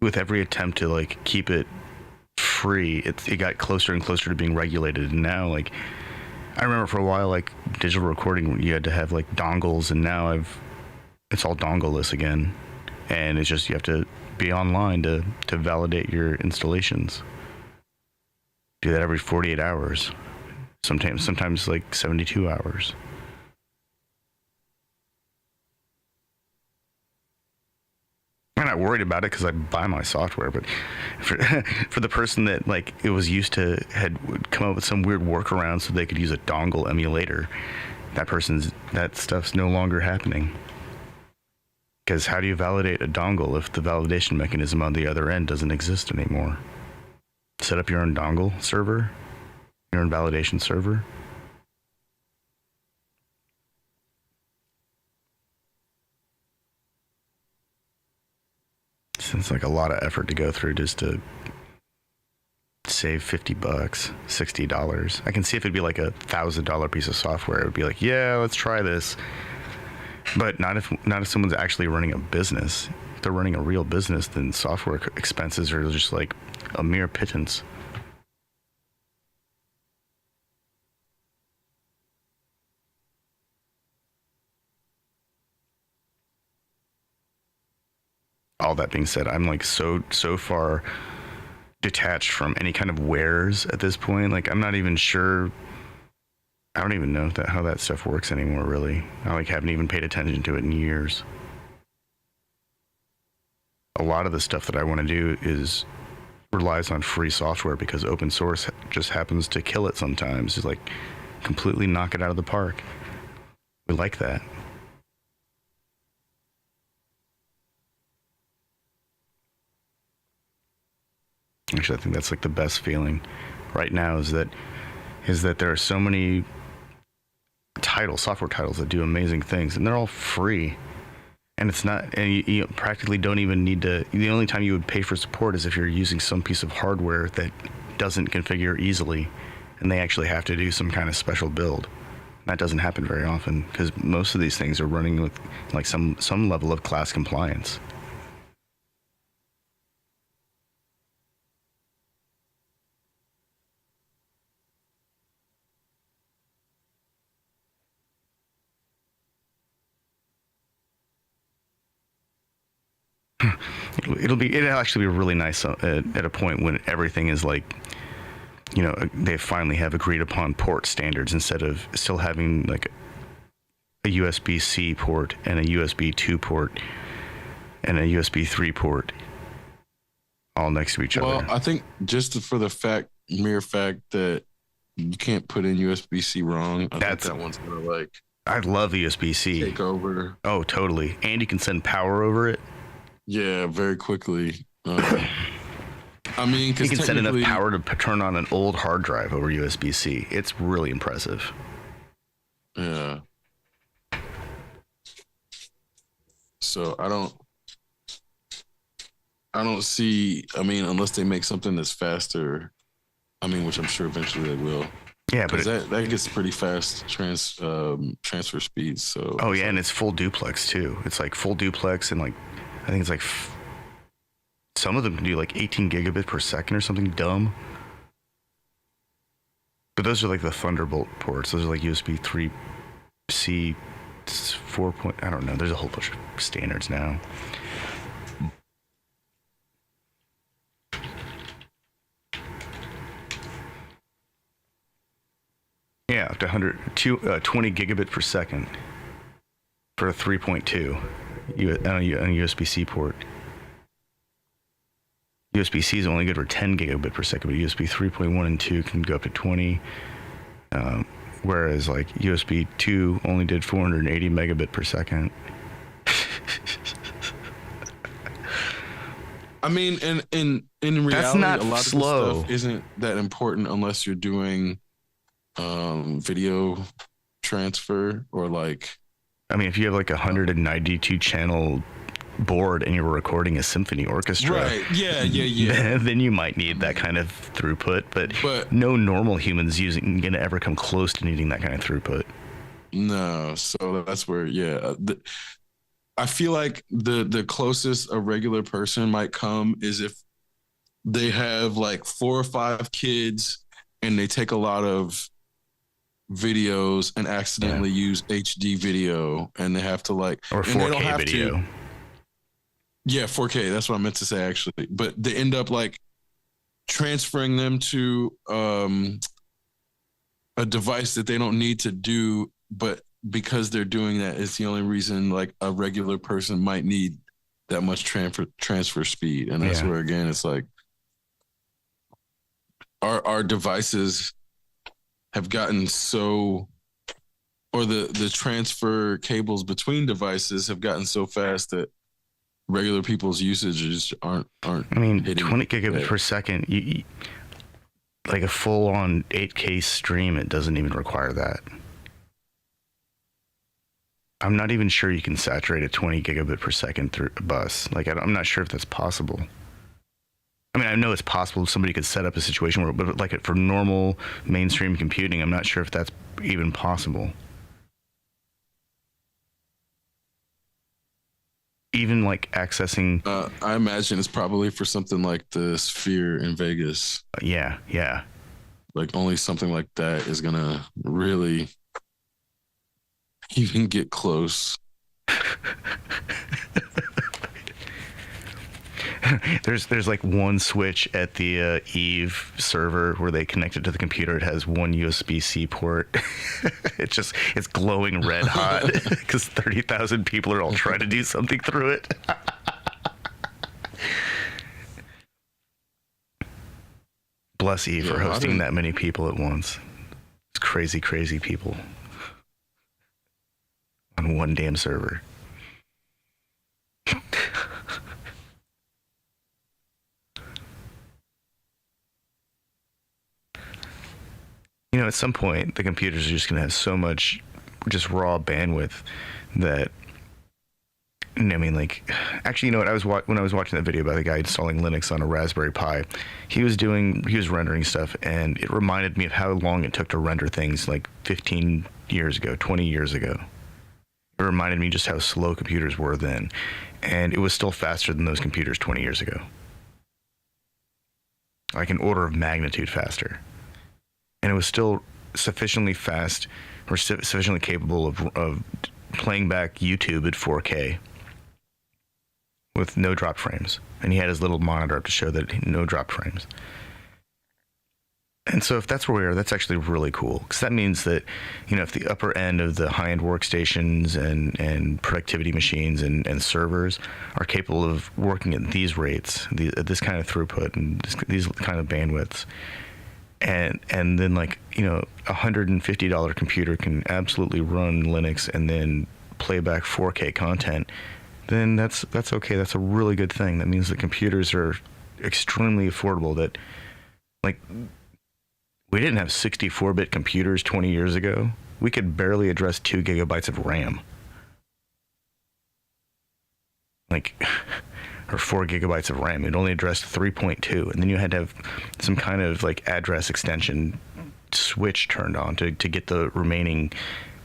with every attempt to like keep it free, it got closer and closer to being regulated. And now, like, I remember for a while, like digital recording, you had to have like dongles, and now it's all dongleless again, and it's just you have to be online to validate your installations. Do that every 48 hours, sometimes like 72 hours. I'm not worried about it because I buy my software, but for the person that like it was used to would come up with some weird workaround so they could use a dongle emulator, that stuff's no longer happening. Because how do you validate a dongle if the validation mechanism on the other end doesn't exist anymore? Set up your own dongle server, your own validation server. It's like a lot of effort to go through just to save $50, $60. I can see if it'd be like $1,000 piece of software, it would be like, yeah, let's try this. But not if someone's actually running a business. If they're running a real business, then software expenses are just like a mere pittance. All that being said, I'm like so far detached from any kind of wares at this point. Like I'm not even sure. I don't even know how that stuff works anymore. Really, I like haven't even paid attention to it in years. A lot of the stuff that I want to do relies on free software because open source just happens to kill it sometimes. It's like completely knock it out of the park. We like that. Actually, I think that's like the best feeling right now is that there are so many software titles that do amazing things, and they're all free. And it's not, and you practically don't even need to. The only time you would pay for support is if you're using some piece of hardware that doesn't configure easily, and they actually have to do some kind of special build. That doesn't happen very often because most of these things are running with like some level of class compliance. It'll actually be really nice at a point when everything is like, they finally have agreed upon port standards instead of still having like a USB-C port and a USB 2 port and a USB 3 port all next to each other.
Well, I think just for the mere fact that you can't put in USB-C wrong, I think that one's gonna like.
I love USB-C.
Take over.
Oh, totally. And you can send power over it.
Yeah, very quickly. I mean,
you can send enough power to turn on an old hard drive over USB-C. It's really impressive.
Yeah. So I don't see. I mean, unless they make something that's faster. I mean, which I'm sure eventually they will.
Yeah, but
Because that gets pretty fast transfer speeds. So
oh yeah, and it's full duplex too. It's like full duplex, and like I think it's like some of them can do like 18 gigabit per second or something dumb. But those are like the Thunderbolt ports. Those are like USB 3C 4. I don't know. There's a whole bunch of standards now. Yeah, up to 20 gigabit per second for a 3.2 on a USB-C port. USB-C is only good for 10 gigabit per second, but USB 3.1 and 2 can go up to 20. Whereas like USB 2 only did 480 megabit per second.
I mean, in reality,
That's not
a lot of
slow.
this stuff isn't that important unless you're doing video transfer or like.
I mean, if you have like a 192 channel board and you were recording a symphony orchestra,
Right? Yeah.
then you might need that kind of throughput. But no normal human's gonna ever come close to needing that kind of throughput.
No, so that's where I feel like the closest a regular person might come is if they have like 4 or 5 kids and they take a lot of videos and accidentally use HD video and they have to like
or 4K video.
Yeah, 4K. That's what I meant to say actually. But they end up like transferring them to a device that they don't need to do, but because they're doing that, it's the only reason like a regular person might need that much transfer speed. And that's where again it's like our devices have gotten so, or the transfer cables between devices have gotten so fast that regular people's usages aren't. I
mean, 20 gigabit per second, like a full-on 8K stream, it doesn't even require that. I'm not even sure you can saturate a 20 gigabit per second through a bus. Like, I'm not sure if that's possible. I mean, I know it's possible somebody could set up a situation where, but like for normal mainstream computing, I'm not sure if that's even possible. Even like accessing.
I imagine it's probably for something like the Sphere in Vegas.
Yeah.
Like only something like that is gonna really even get close.
There's like one switch at the Eve server where they connect it to the computer. It has one USB-C port. It's glowing red hot because 30,000 people are all trying to do something through it. Bless Eve for hosting that many people at once. It's crazy people on one damn server. You know, at some point, the computers are just going to have so much just raw bandwidth that, I mean, like, actually, you know what? When I was watching that video about the guy installing Linux on a Raspberry Pi, he was rendering stuff, and it reminded me of how long it took to render things like 15 years ago, 20 years ago. It reminded me just how slow computers were then, and it was still faster than those computers 20 years ago. Like an order of magnitude faster. And it was still sufficiently fast or sufficiently capable of playing back YouTube at 4K with no drop frames. And he had his little monitor up to show that no drop frames. And so if that's where we are, that's actually really cool. Because that means that, you know, if the upper end of the high-end workstations and productivity machines and servers are capable of working at these rates, at this kind of throughput and these kind of bandwidths, and then like, you know, $150 computer can absolutely run Linux and then play back 4K content, then that's okay. That's a really good thing. That means the computers are extremely affordable. That, like, we didn't have 64-bit computers 20 years ago. We could barely address 2 gigabytes of RAM. like, or 4 gigabytes of RAM. It only addressed 3.2, and then you had to have some kind of like address extension switch turned on to get the remaining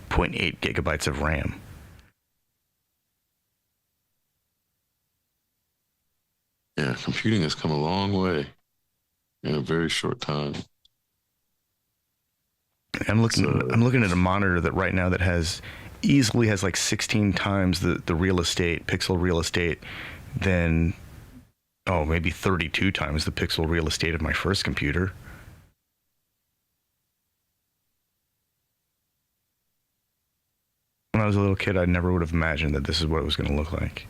0.8 gigabytes of RAM.
Yeah, computing has come a long way in a very short time.
I'm looking at a monitor that right now that easily has like 16 times the pixel real estate than maybe 32 times the pixel real estate of my first computer. When I was a little kid, I never would have imagined that this is what it was going to look like.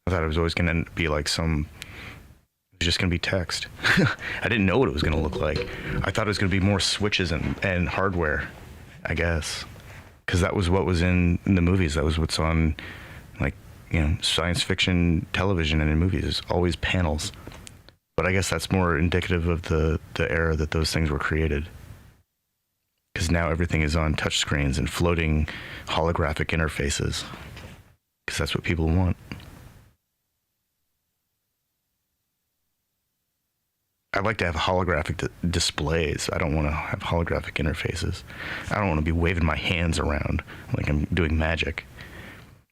I thought it was always going to be like it was just going to be text. I didn't know what it was going to look like. I thought it was going to be more switches and hardware, I guess. Because that was what was in the movies. That was what's on, like, science fiction television and in movies. It's always panels. But I guess that's more indicative of the era that those things were created. Because now everything is on touchscreens and floating holographic interfaces. Because that's what people want. I'd like to have holographic displays. I don't want to have holographic interfaces. I don't want to be waving my hands around like I'm doing magic.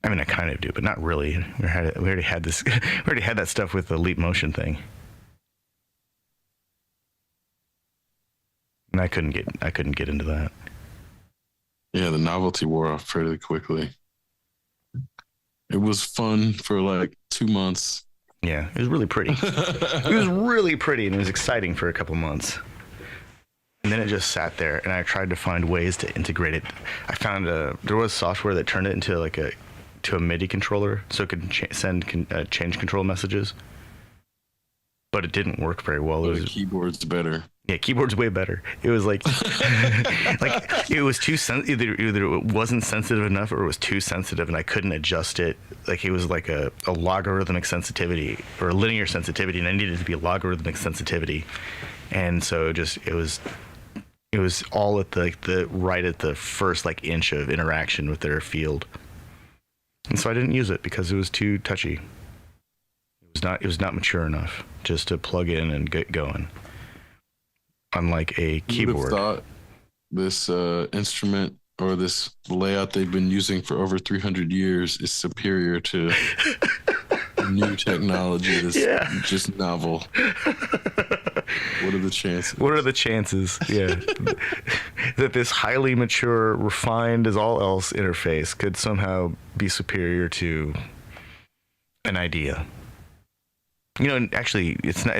I mean, I kind of do, but not really. We already had this. We already had that stuff with the Leap Motion thing, and I couldn't get into that.
Yeah, the novelty wore off fairly quickly. It was fun for like 2 months.
Yeah, it was really pretty. It was really pretty, and it was exciting for a couple months. And then it just sat there, and I tried to find ways to integrate it. I found there was software that turned it into a MIDI controller, so it could send change control messages. But it didn't work very well.
The keyboard's better.
Yeah, keyboard's way better. It was like it was too either it wasn't sensitive enough or it was too sensitive, and I couldn't adjust it. Like it was like a logarithmic sensitivity or a linear sensitivity, and I needed it to be a logarithmic sensitivity, and so it was all at the right at the first like inch of interaction with their field, and so I didn't use it because it was too touchy. It was not mature enough just to plug in and get going. Unlike a keyboard.
You would have thought this instrument or this layout they've been using for over 300 years is superior to new technology that's just novel. What are the chances?
What are the chances? Yeah. That this highly mature, refined as all else interface could somehow be superior to an idea. And actually, it's not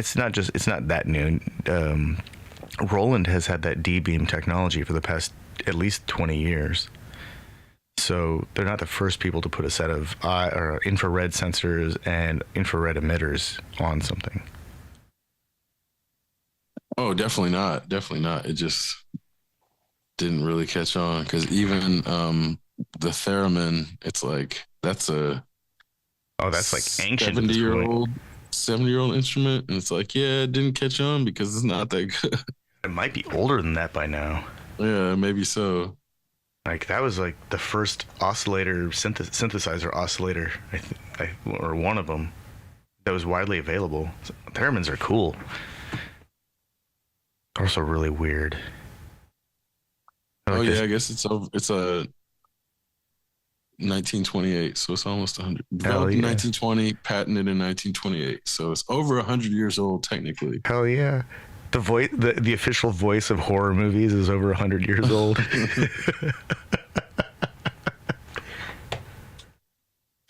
that new. Roland has had that D-beam technology for the past at least 20 years. So they're not the first people to put a set of infrared sensors and infrared emitters on something.
Oh, definitely not. Definitely not. It just didn't really catch on because even the theremin, it's like that's like ancient 70-year-old instrument, and it's like, yeah, it didn't catch on because it's not that good.
It might be older than that by now.
Yeah, maybe so.
Like that was like the first synthesizer oscillator, or one of them that was widely available. So, theremins are cool. Also really weird.
I guess it's a 1928, so it's almost 100. Developed in 1920, patented in 1928, so it's over 100 years old technically.
Hell yeah! The official voice of horror movies is over 100 years old.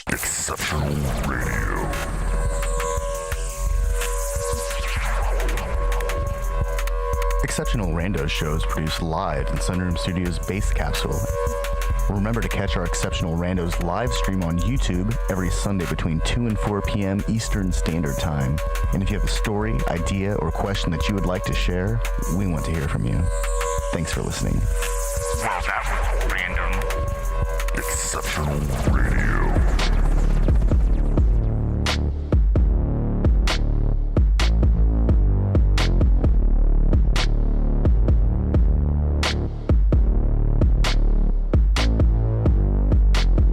Exceptional Radio.
Exceptional Randos shows produced live in Sunroom Studios' Base Capsule. Remember to catch our Exceptional Randos live stream on YouTube every Sunday between 2 and 4 p.m. Eastern Standard Time. And if you have a story, idea, or question that you would like to share, we want to hear from you. Thanks for listening.
Well, that was random. Exceptional Radio.